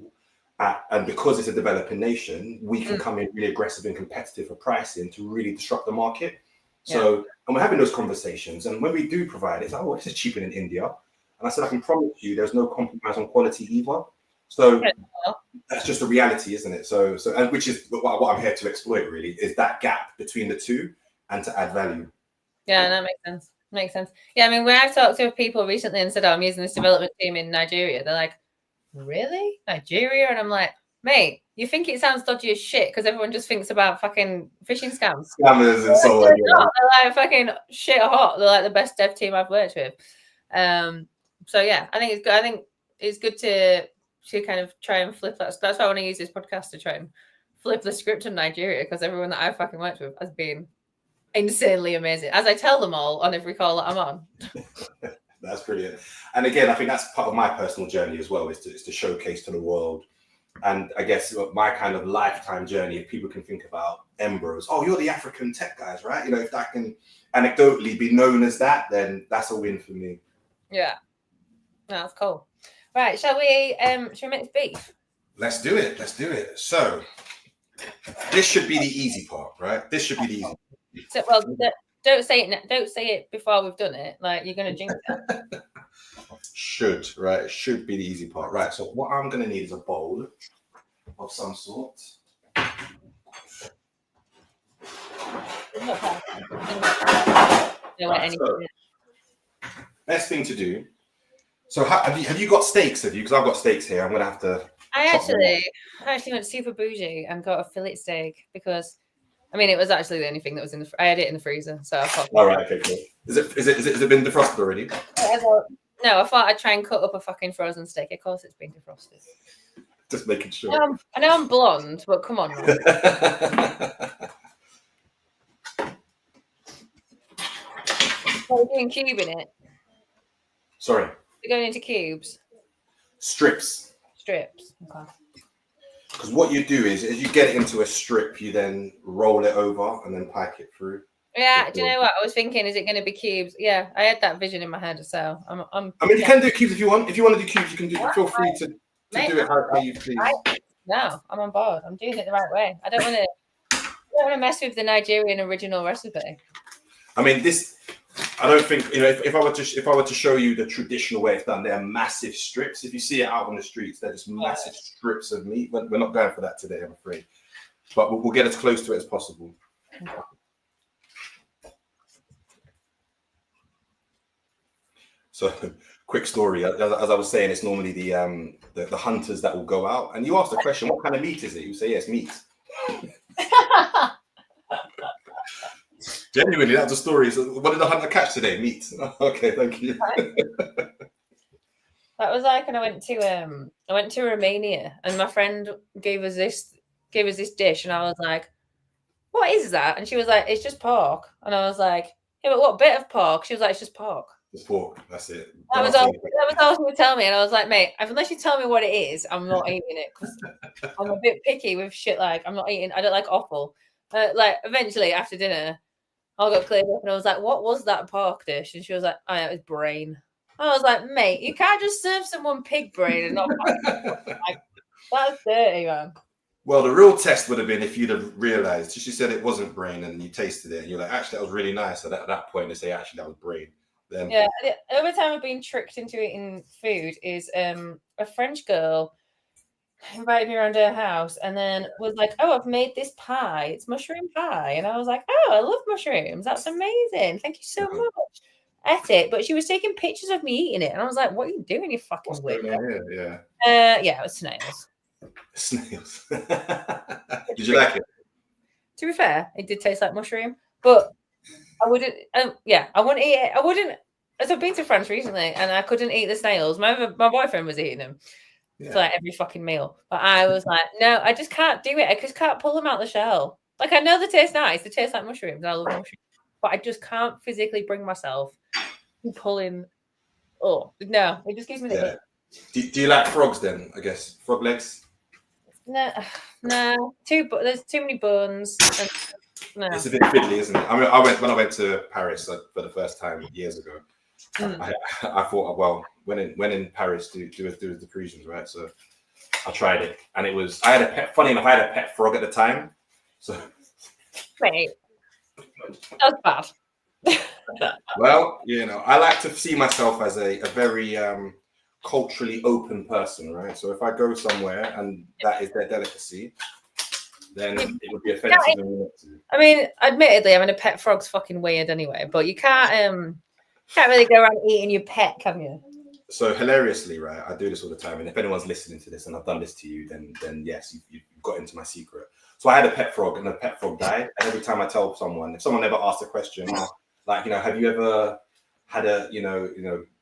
And because it's a developing nation, we can come in really aggressive and competitive for pricing to really disrupt the market. So, and we're having those conversations. And when we do provide it, it's like, oh, this is cheaper than India. And I said, I can promise you there's no compromise on quality either. So that's just the reality, isn't it? So, and which is what I'm here to exploit really, is that gap between the two and to add value. Yeah, that makes sense. Makes sense. Yeah, I mean, when I've talked to people recently and said, I'm using this development team in Nigeria, they're like, really? Nigeria? And I'm like, mate, you think it sounds dodgy as shit because everyone just thinks about fucking phishing scams. Scammers and so on. They're like fucking shit hot. They're like the best dev team I've worked with. So yeah, I think it's good. I think it's good to kind of try and flip that. That's why I want to use this podcast to try and flip the script of Nigeria because everyone that I've fucking worked with has been insanely amazing, as I tell them all on every call that I'm on. That's brilliant. And again, I think that's part of my personal journey as well, is to showcase to the world. And I guess my kind of lifetime journey, if people can think about Embros, oh, you're the African tech guys, right? If that can anecdotally be known as that, then that's a win for me. Yeah. No, that's cool. Right, shall we make beef? Let's do it. So this should be the easy part, right? This should be the easy part. So, well, don't say it before we've done it. Like you're going to jinx it. Should be the easy part, right? So what I'm going to need is a bowl of some sort. Best thing to do. So have you got steaks? Because I've got steaks here. I'm going to have to. I actually went super bougie and got a fillet steak because. I mean, it was actually the only thing that was in the. I had it in the freezer, so I thought. All right, okay, cool. Has it been defrosted already? No, I thought I'd try and cut up a fucking frozen steak. Of course, it's been defrosted. Just making sure. I know I'm blonde, but come on. Are we doing cubing it? Sorry. We're going into cubes. Strips. strips. Okay. Because what you do is, as you get it into a strip, you then roll it over and then pike it through. Yeah, do you know what I was thinking? Is it going to be cubes? Yeah, I had that vision in my head. So I mean, you can do cubes if you want. If you want to do cubes, you can do. Feel free to do it how you please. No, I'm on board. I'm doing it the right way. I don't want to mess with the Nigerian original recipe. I mean, I don't think, if I were to show you the traditional way it's done, they're massive strips. If you see it out on the streets, they're just massive strips of meat. We're not going for that today, I'm afraid. But we'll get as close to it as possible. So, quick story. As I was saying, it's normally the hunters that will go out, and you ask the question, "What kind of meat is it?" You say, "Yes, meat." Genuinely, that's the story. So, what did the hunter catch today? Meat. Okay, thank you. That was like when I went to Romania, and my friend gave us this dish, and I was like, "What is that?" And she was like, "It's just pork." And I was like, "Yeah, but what bit of pork?" She was like, "It's just pork." It's pork. That's it. That was all she would tell me, and I was like, "Mate, unless you tell me what it is, I'm not eating it because I'm a bit picky with shit. Like, I'm not eating. I don't like offal." Like, eventually after dinner, I got cleared up, and I was like, "What was that pork dish?" And she was like, "Oh, yeah, it was brain." I was like, "Mate, you can't just serve someone pig brain and not like, that's dirty, man." Well, the real test would have been if you'd have realized. She said it wasn't brain, and you tasted it, and you're like, "Actually, that was really nice." So at that point, they say, "Actually, that was brain." Then yeah, the other time I've been tricked into eating food is a French girl invited me around her house and then was like, "Oh, I've made this pie. It's mushroom pie." And I was like, "Oh, I love mushrooms. That's amazing. Thank you so much." Ate it, but she was taking pictures of me eating it, and I was like, "What are you doing, you fucking weirdo?" Yeah, it was snails. Snails. Did you like it? To be fair, it did taste like mushroom, but I wouldn't. I wouldn't eat it. I wouldn't. As I've been to France recently, and I couldn't eat the snails. My boyfriend was eating them for like every fucking meal, but I was like, no, I just can't do it. I just can't pull them out the shell. Like, I know they taste nice. They taste like mushrooms. I love mushrooms, but I just can't physically bring myself to pulling. Oh no, it just gives me the ick. Do you like frogs then? I guess frog legs. No, there's too many bones. No. It's a bit fiddly, isn't it? I mean, when I went to Paris for the first time years ago. I thought, well, when in Paris, do the Parisians, right? So I tried it, and it was. I had a pet. Funny enough, I had a pet frog at the time. So wait, that's bad. Well, I like to see myself as a very culturally open person, right? So if I go somewhere and that is their delicacy, then it would be offensive. I mean, admittedly, I mean, a pet frog's fucking weird anyway, but you can't really go around eating your pet, can you? So hilariously, right? I do this all the time, and if anyone's listening to this and I've done this to you, then yes, you've got into my secret. So I had a pet frog, and the pet frog died. And every time I tell someone, if someone ever asks a question, like, have you ever had a,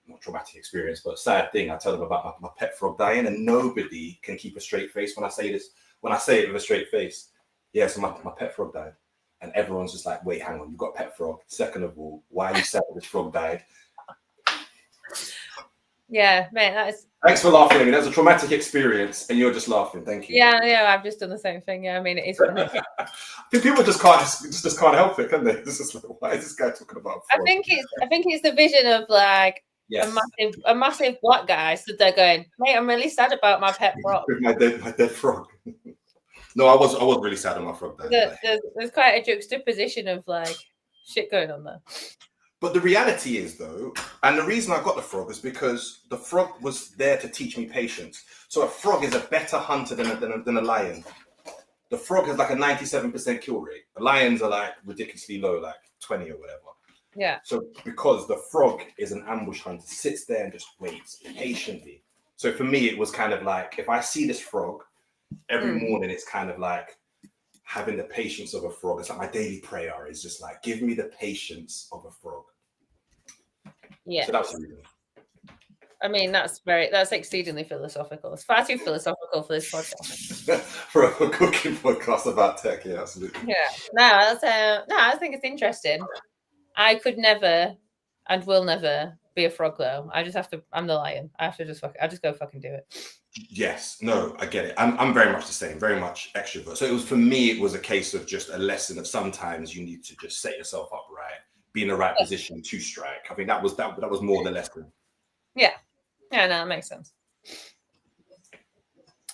not traumatic experience, but sad thing, I tell them about my pet frog dying, and nobody can keep a straight face when I say this. When I say it with a straight face, yeah, so my pet frog died. And everyone's just like, wait, hang on, you've got a pet frog. Second of all, why are you sad that this frog died? Yeah, man, that is. Thanks for laughing at me. That's a traumatic experience, and you're just laughing. Thank you. Yeah, I've just done the same thing. Yeah, I mean, it is funny. I think people just can't help it, can they? It's just like, why is this guy talking about frog? I think it's the vision of like a massive black guy stood there going, "Mate, I'm really sad about my pet frog." my dead frog. No, I was really sad on my frog. There's quite a juxtaposition of like shit going on there. But the reality is, though, and the reason I got the frog is because the frog was there to teach me patience. So a frog is a better hunter than a lion. The frog has like a 97% kill rate. The lions are like ridiculously low, like 20 or whatever. Yeah. So because the frog is an ambush hunter, sits there and just waits patiently. So for me, it was kind of like, if I see this frog every morning, it's kind of like having the patience of a frog. It's like my daily prayer is just like, give me the patience of a frog. Yeah. So that's the reason. I mean, that's exceedingly philosophical. It's far too philosophical for this podcast. For a cooking podcast about tech, yeah, absolutely. Yeah. No, I think it's interesting. I could never and will never be a frog though. I'm the lion. I just go fucking do it. Yes, no, I get it. I'm very much the same, very much extrovert. So it was, for me, it was a case of just a lesson of sometimes you need to just set yourself up right, be in the right position to strike. I think that was more the lesson. Yeah, no, that makes sense.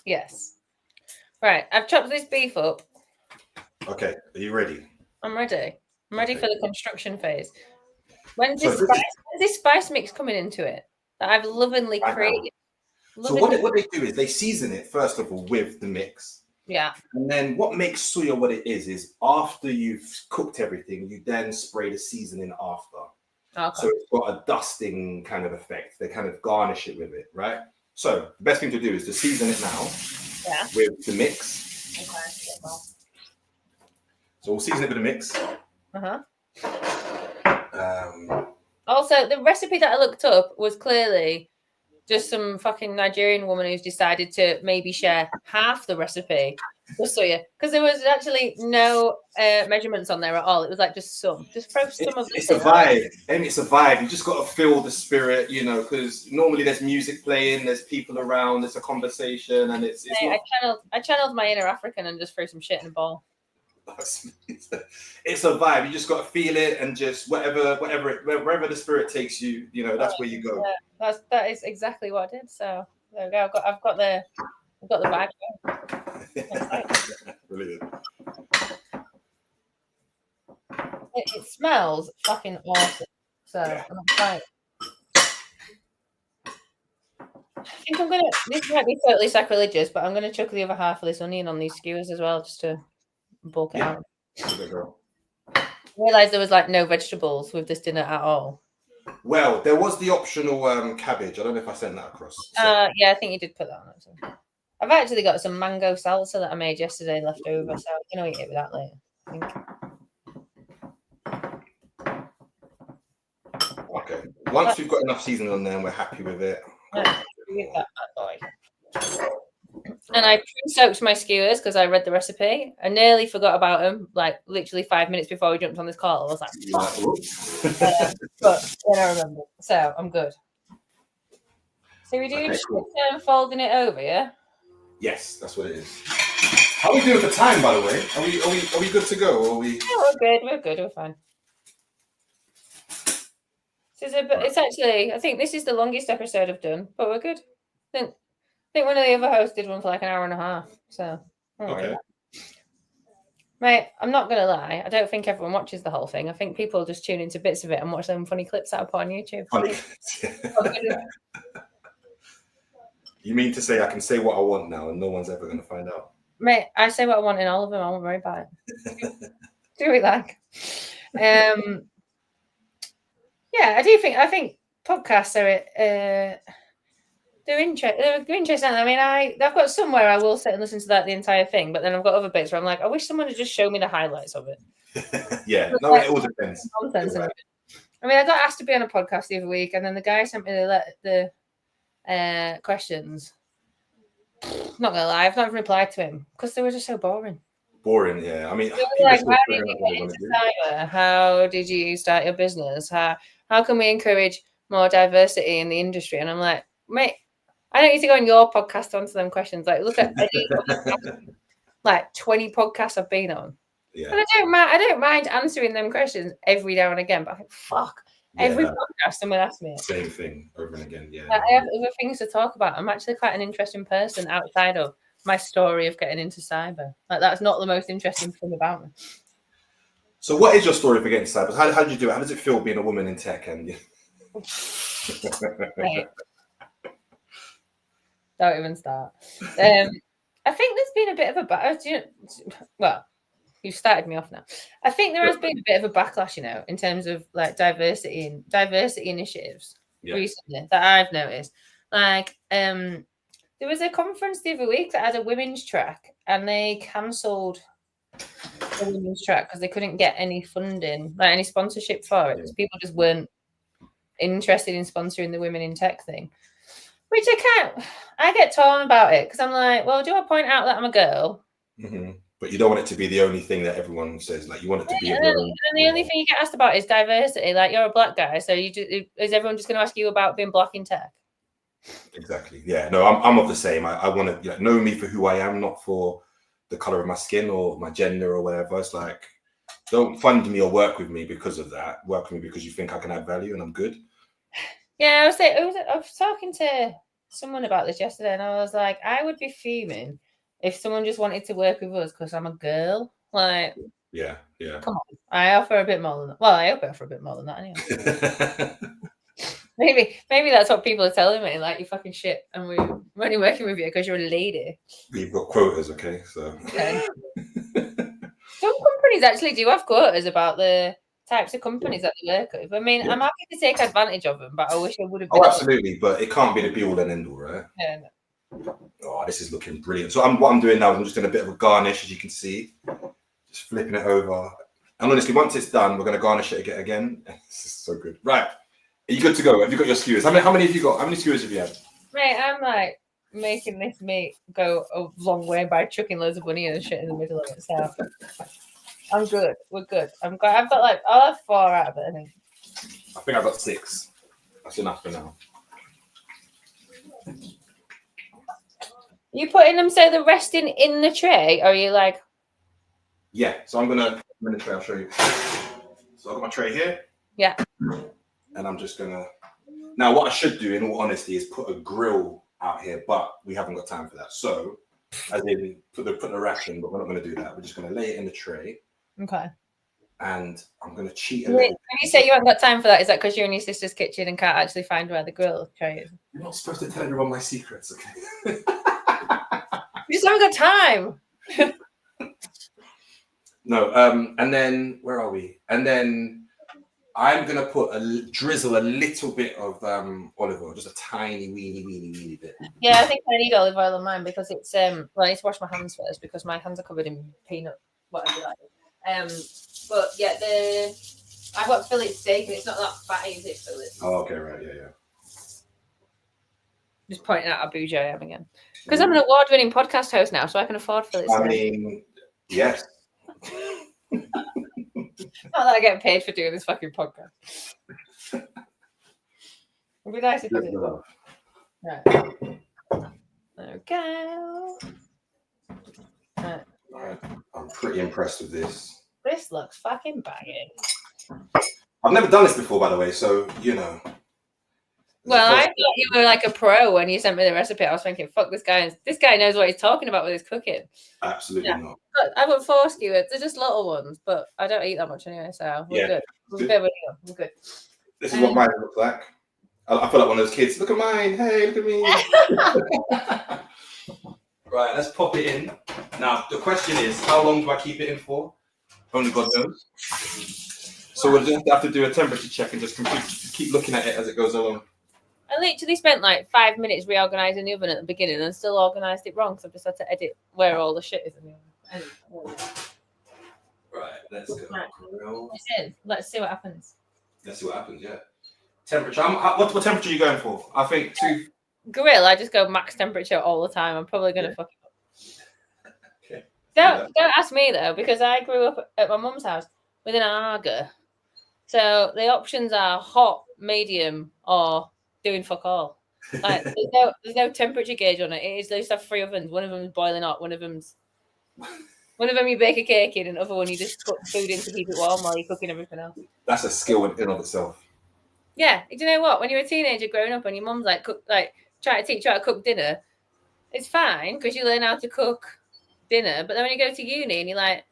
Yes. Right, I've chopped this beef up. Okay, are you ready? I'm ready. I'm ready Okay. for the construction phase. When's this spice mix coming into it that I've lovingly created? So what they do is they season it first of all with the mix. Yeah. And then what makes suya what it is after you've cooked everything, you then spray the seasoning after. Okay. So it's got a dusting kind of effect. They kind of garnish it with it, right? So the best thing to do is to season it now with the mix. Okay. So we'll season it with a mix. Also, the recipe that I looked up was clearly just some fucking Nigerian woman who's decided to maybe share half the recipe for soya, because there was actually no measurements on there at all. It was like just throw some of it's a vibe, and it's a vibe. You just got to feel the spirit, you know, because normally there's music playing, there's people around, there's a conversation, and it's I channeled my inner African and just threw some shit in a bowl. It's a vibe. You just got to feel it, and just wherever the spirit takes you, you know, that's where you go. Yeah, that is exactly what I did. So there we go. I've got the vibe. Brilliant. It smells fucking awesome. So I'm excited. I think I'm gonna. This might be totally sacrilegious, but I'm gonna chuck the other half of this onion on these skewers as well, just to bulk it out. I realized there was like no vegetables with this dinner at all. Well, there was the optional cabbage. I don't know if I sent that across. So. Yeah, I think you did put that on. I've actually got some mango salsa that I made yesterday left over, so I'm gonna eat it with that later, I think. Okay. Once we've got enough seasoning on there and we're happy with it. And I pre-soaked my skewers because I read the recipe. I nearly forgot about them, like literally 5 minutes before we jumped on this call. I was like, but then I remember. So I'm good. So we do folding it over, yeah? Yes, that's what it is. How are we doing with the time, by the way? Are we good to go? Or are we? Yeah, we're good. We're fine. It's actually, I think this is the longest episode I've done, but we're good. I think one of the other hosts did one for like an hour and a half. So, okay. Mate, I'm not going to lie. I don't think everyone watches the whole thing. I think people just tune into bits of it and watch them funny clips that I put on YouTube. Funny clips, yeah. You mean to say I can say what I want now and no one's ever going to find out? Mate, I say what I want in all of them. I won't worry about it. Do we like? Yeah, I think podcasts are they're interesting. I mean, I've got somewhere I will sit and listen to that the entire thing, but then I've got other bits where I'm like, I wish someone would just show me the highlights of it. Yeah, no, it all depends. Nonsense. Right. I mean, I got asked to be on a podcast the other week, and then the guy sent me the questions. Not gonna lie, I've not replied to him because they were just so boring. Boring, yeah. I mean, like, how did you get into cyber? How did you start your business? How can we encourage more diversity in the industry? And I'm like, mate, I don't need to go on your podcast to answer them questions. Like, look at like 20 podcasts I've been on. Yeah. And I don't mind answering them questions every now and again, but I think, fuck, every podcast someone asks me. Same thing over and again, yeah. Like, I have other things to talk about. I'm actually quite an interesting person outside of my story of getting into cyber. Like, that's not the most interesting thing about me. So what is your story for getting into cyber? How did you do it? How does it feel being a woman in tech? And right. Don't even start. I think there's been a bit of a well, you've started me off now. I think there has been a bit of a backlash, you know, in terms of like diversity initiatives recently that I've noticed. Like, there was a conference the other week that had a women's track, and they cancelled the women's track because they couldn't get any funding, like any sponsorship for it, because people just weren't interested in sponsoring the women in tech thing. Which I get torn about it because I'm like, well, do I point out that I'm a girl? Mm-hmm. But you don't want it to be the only thing that everyone says. Like, you want it to be. And the only thing you get asked about is diversity. Like, you're a black guy, so is everyone just going to ask you about being black in tech? Exactly. Yeah. No, I'm of the same. I want to know me for who I am, not for the color of my skin or my gender or whatever. It's like, don't fund me or work with me because of that. Work with me because you think I can add value and I'm good. Yeah, I was talking to someone about this yesterday, and I was like, I would be fuming if someone just wanted to work with us because I'm a girl. Like, yeah. Come on, I offer a bit more than that. Well, I hope I offer a bit more than that anyway. Maybe that's what people are telling me. Like, you fucking shit, and we're only working with you because you're a lady. We've got quotas, okay? So. Okay. Some companies actually do have quotas about the types of companies that they work with. I mean, I'm happy to take advantage of them, but I wish I would have been. Oh, absolutely, but it can't be the be all and end all, right? Yeah, no. Oh, this is looking brilliant. So what I'm doing now is I'm just doing a bit of a garnish, as you can see. Just flipping it over. And honestly, once it's done, we're going to garnish it again. This is so good. Right. Are you good to go? Have you got your skewers? How many have you got? How many skewers have you had? Mate, I'm like making this meat go a long way by chucking loads of onion and shit in the middle of it. So I'm good. We're good. I'm glad. I've got I'll have 4 out of it, I think. I've got 6. That's enough for now. You putting them so they're resting in the tray, or are you like? Yeah. So I'm in the tray. I'll show you. So I've got my tray here. Yeah. And I'm just gonna. Now, what I should do, in all honesty, is put a grill out here, but we haven't got time for that. So, as in put the rack in, but we're not going to do that. We're just going to lay it in the tray. Okay. And I'm going to cheat a little. When you say you haven't got time for that, is that because you're in your sister's kitchen and can't actually find where the grill tray is? You're not supposed to tell everyone my secrets, okay? You just haven't got time. No. And then where are we? And then I'm going to drizzle a little bit of olive oil, just a tiny, weeny bit. Yeah, I think I need olive oil on mine because it's well, I need to wash my hands first because my hands are covered in peanut whatever like. But yeah, I've got fillet steak and it's not that fatty, is it, fillet? Oh, okay, right, yeah. Just pointing out how bougie I am again. Because I'm an award-winning podcast host now, so I can afford fillet steak. I mean, yes. Not that I get paid for doing this fucking podcast. It'd be nice if I did. Right. Okay. Right. I'm pretty impressed with this. This looks fucking banging. I've never done this before, by the way, so you know. Well, I thought you were like a pro when you sent me the recipe. I was thinking, fuck, this guy knows what he's talking about with his cooking. Absolutely not. But I've got 4 skewers. They're just little ones, but I don't eat that much anyway, so we're good. We're good. This is what mine looks like. I feel like one of those kids. Look at mine. Hey, look at me. Right, let's pop it in. Now, the question is, how long do I keep it in for? Only God knows. So we'll just have to do a temperature check and just keep looking at it as it goes along. I literally spent like 5 minutes reorganising the oven at the beginning and still organised it wrong, so I've just had to edit where all the shit is in the oven. Right, let's go. Right. Let's see what happens. Let's see what happens, yeah. Temperature. What temperature are you going for? I think 2. Grill, I just go max temperature all the time. I'm probably going to fuck it up. Okay. Don't ask me though, because I grew up at my mum's house with an Aga. So the options are hot, medium, or doing fuck all. Like there's no temperature gauge on it. They just have 3 ovens. One of them is boiling hot. One of them you bake a cake in, and the other one you just put food in to keep it warm while you're cooking everything else. That's a skill in and of itself. Yeah, do you know what? When you're a teenager growing up and your mum's try to teach you how to cook dinner, it's fine because you learn how to cook dinner. But then when you go to uni and you're like,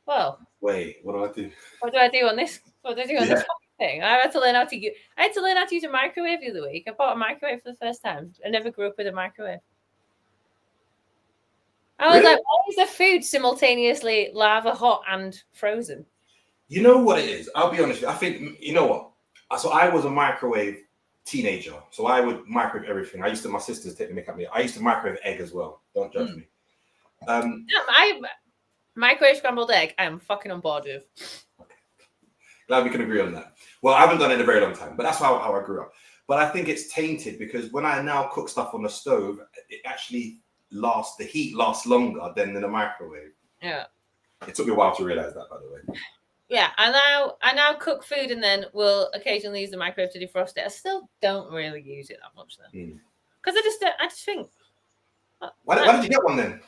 well, wait, what do I do? What do I do on this? What do I do on this thing? I had to learn how to use a microwave the other week. I bought a microwave for the first time. I never grew up with a microwave. I was like, why is the food simultaneously lava hot and frozen? You know what it is? I'll be honest with you. I think, you know what? So I was a microwave teenager. So I would microwave everything. My sisters take the mick at me. I used to microwave egg as well. Don't judge me. I microwave scrambled egg, I'm fucking on board with. Okay. Glad we can agree on that. Well, I haven't done it in a very long time, but that's how I grew up. But I think it's tainted because when I now cook stuff on the stove, it actually the heat lasts longer than in a microwave. Yeah. It took me a while to realize that, by the way. Yeah, I now cook food and then will occasionally use the microwave to defrost it. I still don't really use it that much though. Because I just think. Why did you get one then?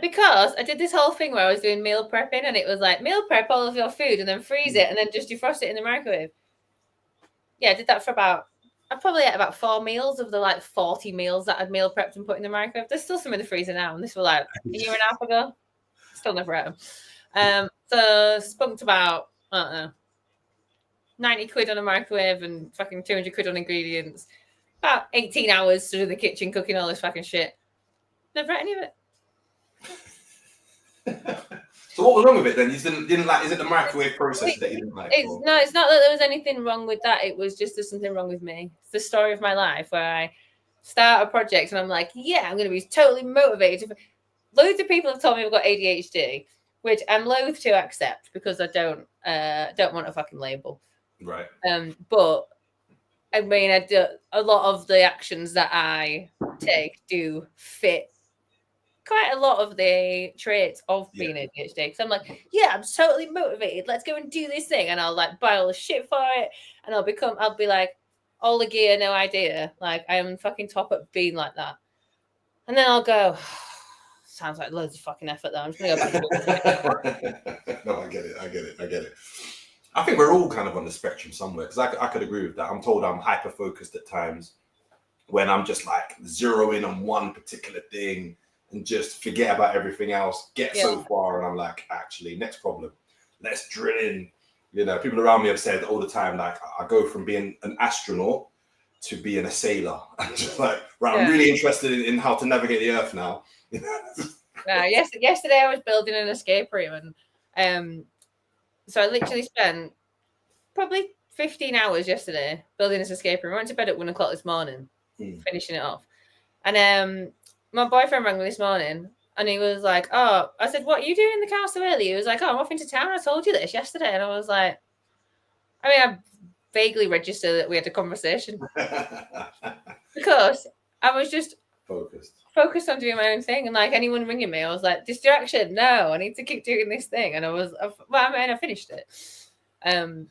Because I did this whole thing where I was doing meal prepping, and it was like meal prep all of your food and then freeze it and then just defrost it in the microwave. Yeah, I did that for I probably ate about 4 meals of the like 40 meals that I'd meal prepped and put in the microwave. There's still some in the freezer now, and this was like a year and a half ago. Still never ate them. So spunked about, I don't know, 90 quid on a microwave and fucking 200 quid on ingredients. About 18 hours stood in the kitchen cooking all this fucking shit. Never ate any of it. So what was wrong with it then? You didn't like? Is it the microwave process that you didn't like? No, it's not that there was anything wrong with that. It was just there's something wrong with me. It's the story of my life where I start a project and I'm like, yeah, I'm going to be totally motivated. Loads of people have told me I've got ADHD, which I'm loath to accept because I don't want a fucking label. Right. But I mean, I do a lot of the actions that I take do fit quite a lot of the traits of being ADHD. Because I'm like, yeah, I'm totally motivated. Let's go and do this thing. And I'll like buy all the shit for it. And I'll be like, all the gear, no idea. Like I am fucking top at being like that. And then I'll go, sounds like loads of fucking effort though. I'm just gonna go. No, I get it. I think we're all kind of on the spectrum somewhere because I could agree with that. I'm told I'm hyper focused at times when I'm just like zeroing on one particular thing and just forget about everything else, get so far, and I'm like, actually, next problem, let's drill in. You know, people around me have said all the time, like, I go from being an astronaut to being a sailor. I'm just like, right, I'm really interested in how to navigate the earth now. Yesterday I was building an escape room, and so I literally spent probably 15 hours yesterday building this escape room. I went to bed at 1 o'clock this morning, finishing it off. And my boyfriend rang me this morning and he was like, oh, I said, what are you doing in the car so early? He was like, oh, I'm off into town. I told you this yesterday. And I was like, I mean, I vaguely registered that we had a conversation because I was just focused on doing my own thing. And like anyone ringing me, I was like, distraction. No, I need to keep doing this thing. And I finished it,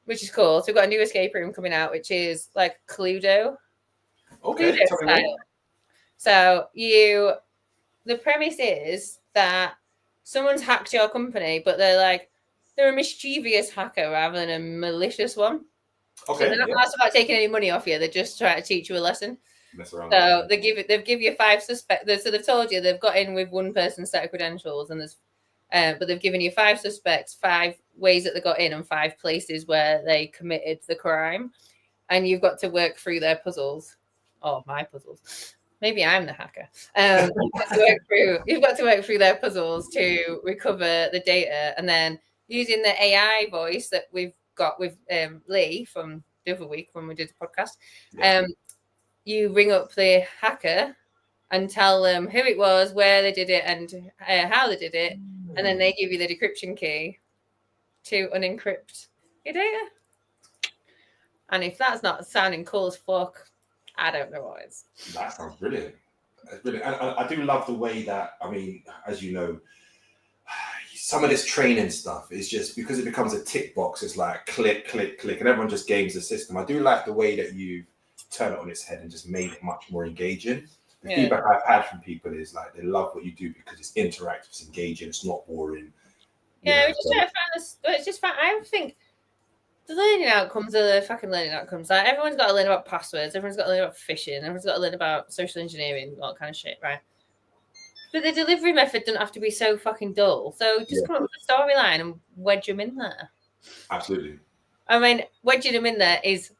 which is cool. So we've got a new escape room coming out, which is like Cluedo. Okay. Cluedo style. So the premise is that someone's hacked your company, but they're a mischievous hacker rather than a malicious one. Okay. So they're not asked about taking any money off you. They're just trying to teach you a lesson. Mess around. So they've give you 5 suspects. So they've told you they've got in with one person's set of credentials, and but they've given you 5 suspects, 5 ways that they got in, and 5 places where they committed the crime, and you've got to work through their puzzles. Oh, my puzzles. Maybe I'm the hacker. You've got to work through their puzzles to recover the data, and then using the AI voice that we've got with Lee from the other week when we did the podcast, you ring up the hacker and tell them who it was, where they did it, and how they did it, and then they give you the decryption key to unencrypt your data. And if that's not sounding cool as fuck, I don't know what is. That sounds brilliant. That's brilliant. And I do love the way that, I mean, as you know, some of this training stuff is just because it becomes a tick box. It's like click, click, click, and everyone just games the system. I do like the way that you turn it on its head and just made it much more engaging. The feedback I've had from people is like they love what you do because it's interactive, it's engaging, it's not boring. Yeah, we're just trying to find this. It's just fun. I think the learning outcomes are the fucking learning outcomes. Like everyone's got to learn about passwords, everyone's got to learn about phishing, everyone's got to learn about social engineering, all that kind of shit, right? But the delivery method doesn't have to be so fucking dull. So just come up with a storyline and wedge them in there. Absolutely. I mean, wedging them in there is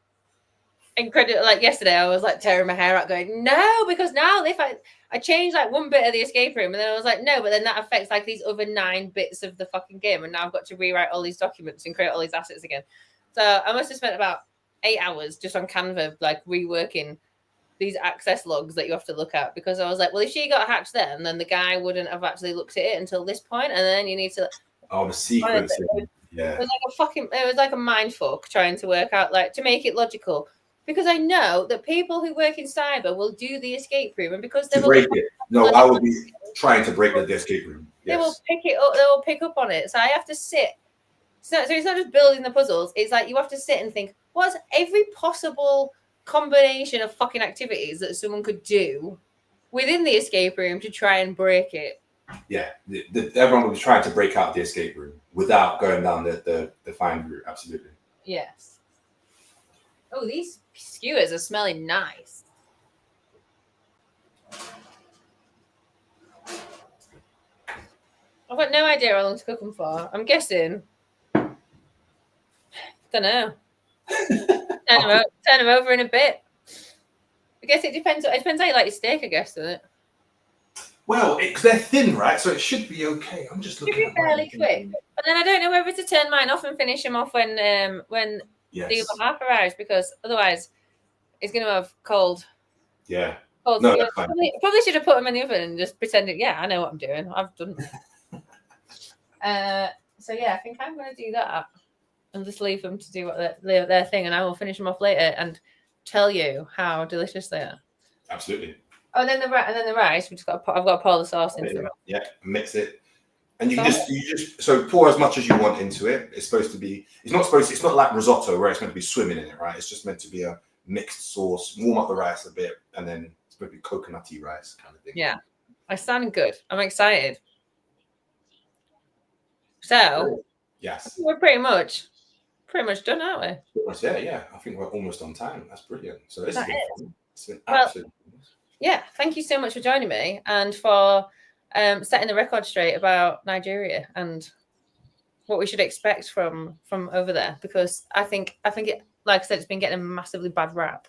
incredible. Like yesterday, I was like tearing my hair out going, no, because now if I changed like one bit of the escape room and then I was like, no, but then that affects like these other 9 bits of the fucking game. And now I've got to rewrite all these documents and create all these assets again. So I must have spent about 8 hours just on Canva, like reworking these access logs that you have to look at, because I was like, well, if she got hacked then the guy wouldn't have actually looked at it until this point, and then you need to the sequence. It was like a mind fuck trying to work out, like, to make it logical, because I know that people who work in cyber will do the escape room, and because they will break it. No, I will be trying to break the escape room. They will pick it up. They will pick up on it. So I have to sit. So it's not just building the puzzles. It's like you have to sit and think, what's every possible combination of fucking activities that someone could do within the escape room to try and break it. Yeah, everyone will be trying to break out the escape room without going down the defined route. Absolutely. Yes. Oh, these skewers are smelling nice. I've got no idea how long to cook them for. I'm guessing. Don't know. Turn them over in a bit. I guess it depends. It depends how you like your steak, I guess, doesn't it? Well, they're thin, right? So it should be okay. I'm just looking. Should be fairly quick. But then I don't know whether to turn mine off and finish them off when the other half arrives, because otherwise it's going to have cold. Yeah. Cold. No, probably should have put them in the oven and just pretended. Yeah, I know what I'm doing. I've done. So yeah, I think I'm going to do that and just leave them to do what their thing, and I will finish them off later and tell you how delicious they are. Absolutely. Oh, and then the rice. I've got to pour the sauce into it. Yeah, mix it, and you just so pour as much as you want into it. It's supposed to be. It's not like risotto where it's meant to be swimming in it, right? It's just meant to be a mixed sauce. Warm up the rice a bit, and then it's going to be coconutty rice kind of thing. Yeah, I sound good. I'm excited. So yes, we're pretty much done, aren't we? Yeah. I think we're almost on time. That's brilliant. So this has been fun. It's been absolutely fun. Yeah, thank you so much for joining me and for setting the record straight about Nigeria and what we should expect from over there, because I think it, like I said, it's been getting a massively bad rap,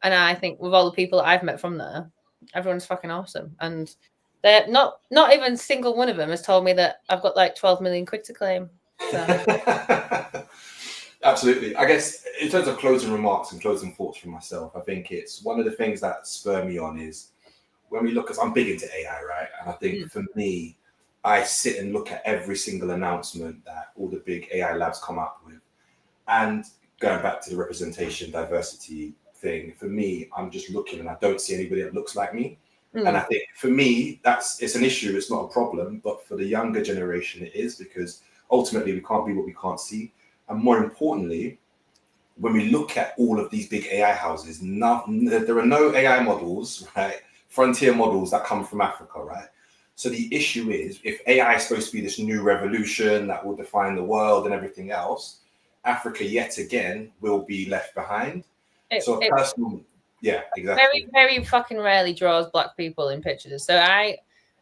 and I think with all the people that I've met from there, everyone's fucking awesome, and they're not even a single one of them has told me that I've got like 12 million quid to claim. So. Absolutely. I guess in terms of closing remarks and closing thoughts from myself, I think it's one of the things that spur me on is when we look, because I'm big into AI, right? And I think for me, I sit and look at every single announcement that all the big AI labs come up with. And going back to the representation, diversity thing, for me, I'm just looking and I don't see anybody that looks like me. And I think for me, it's an issue. It's not a problem. But for the younger generation, it is, because ultimately we can't be what we can't see. And more importantly, when we look at all of these big AI houses, there are no AI models, right? Frontier models that come from Africa, right? So the issue is, if AI is supposed to be this new revolution that will define the world and everything else, Africa yet again will be left behind. Yeah, exactly. Very, very fucking rarely draws black people in pictures. So I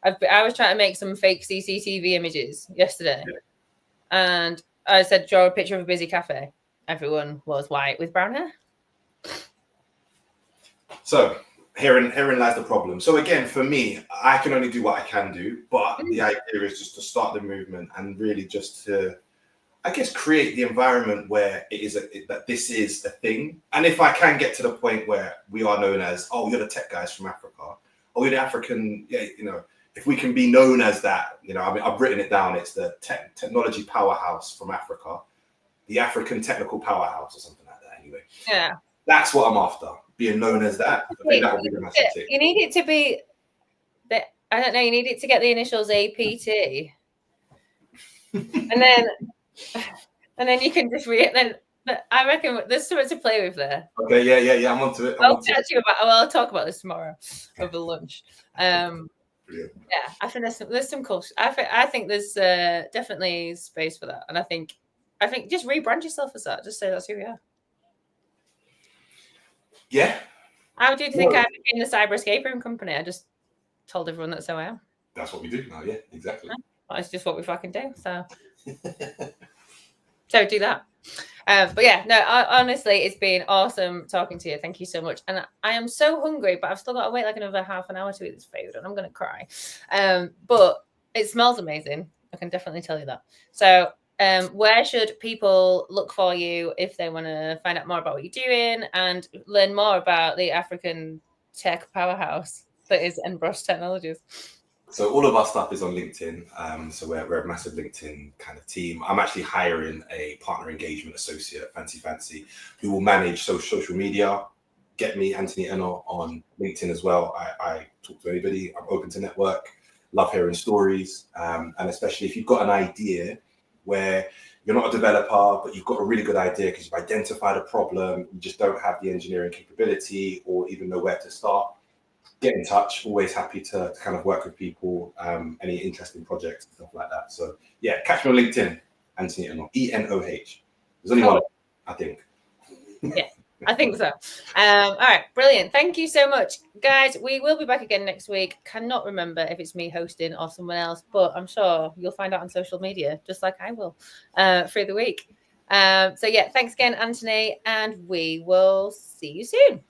was trying to make some fake CCTV images yesterday, and I said, draw a picture of a busy cafe. Everyone was white with brown hair. So herein lies the problem. So again, for me, I can only do what I can do, but the idea is just to start the movement and really just to, I guess, create the environment where it is that this is a thing. And if I can get to the point where we are known as, oh, you're the tech guys from Africa, oh, you're the African, if we can be known as that, I mean, I've written it down. It's the technology powerhouse from Africa, the African technical powerhouse or something like that. Anyway, yeah, that's what I'm after, being known as that. I think that would be the massive tick. You need it to be, I don't know, you need it to get the initials APT. and then you can just I reckon there's something to play with there. Okay, yeah, I'm onto it. I'll talk about this tomorrow over lunch. Yeah, I think there's some cool. I think there's definitely space for that, and I think just rebrand yourself as that. Just say that's who we are. Yeah. How do you think I became the cyber escape room company? I just told everyone that's who I am. That's what we do now. Yeah, exactly. Well, it's just what we fucking do. So, so do that. But yeah, no, honestly, it's been awesome talking to you. Thank you so much. And I am so hungry, but I've still got to wait like another half an hour to eat this food, and I'm going to cry. But it smells amazing. I can definitely tell you that. So where should people look for you if they want to find out more about what you're doing and learn more about the African tech powerhouse that is Enoh Technologies? So all of our stuff is on LinkedIn. So we're a massive LinkedIn kind of team. I'm actually hiring a partner engagement associate, fancy, who will manage social media. Get me, Anthony Enoh, on LinkedIn as well. I talk to anybody. I'm open to network. Love hearing stories. And especially if you've got an idea where you're not a developer, but you've got a really good idea because you've identified a problem, you just don't have the engineering capability or even know where to start, get in touch. Always happy to kind of work with people, any interesting projects and stuff like that. So yeah, catch me on LinkedIn, Anthony Enoh, Enoh. There's only one, I think. Yeah, I think so. All right, brilliant. Thank you so much, guys. We will be back again next week. Cannot remember if it's me hosting or someone else, but I'm sure you'll find out on social media, just like I will, through the week. So yeah, thanks again, Anthony, and we will see you soon.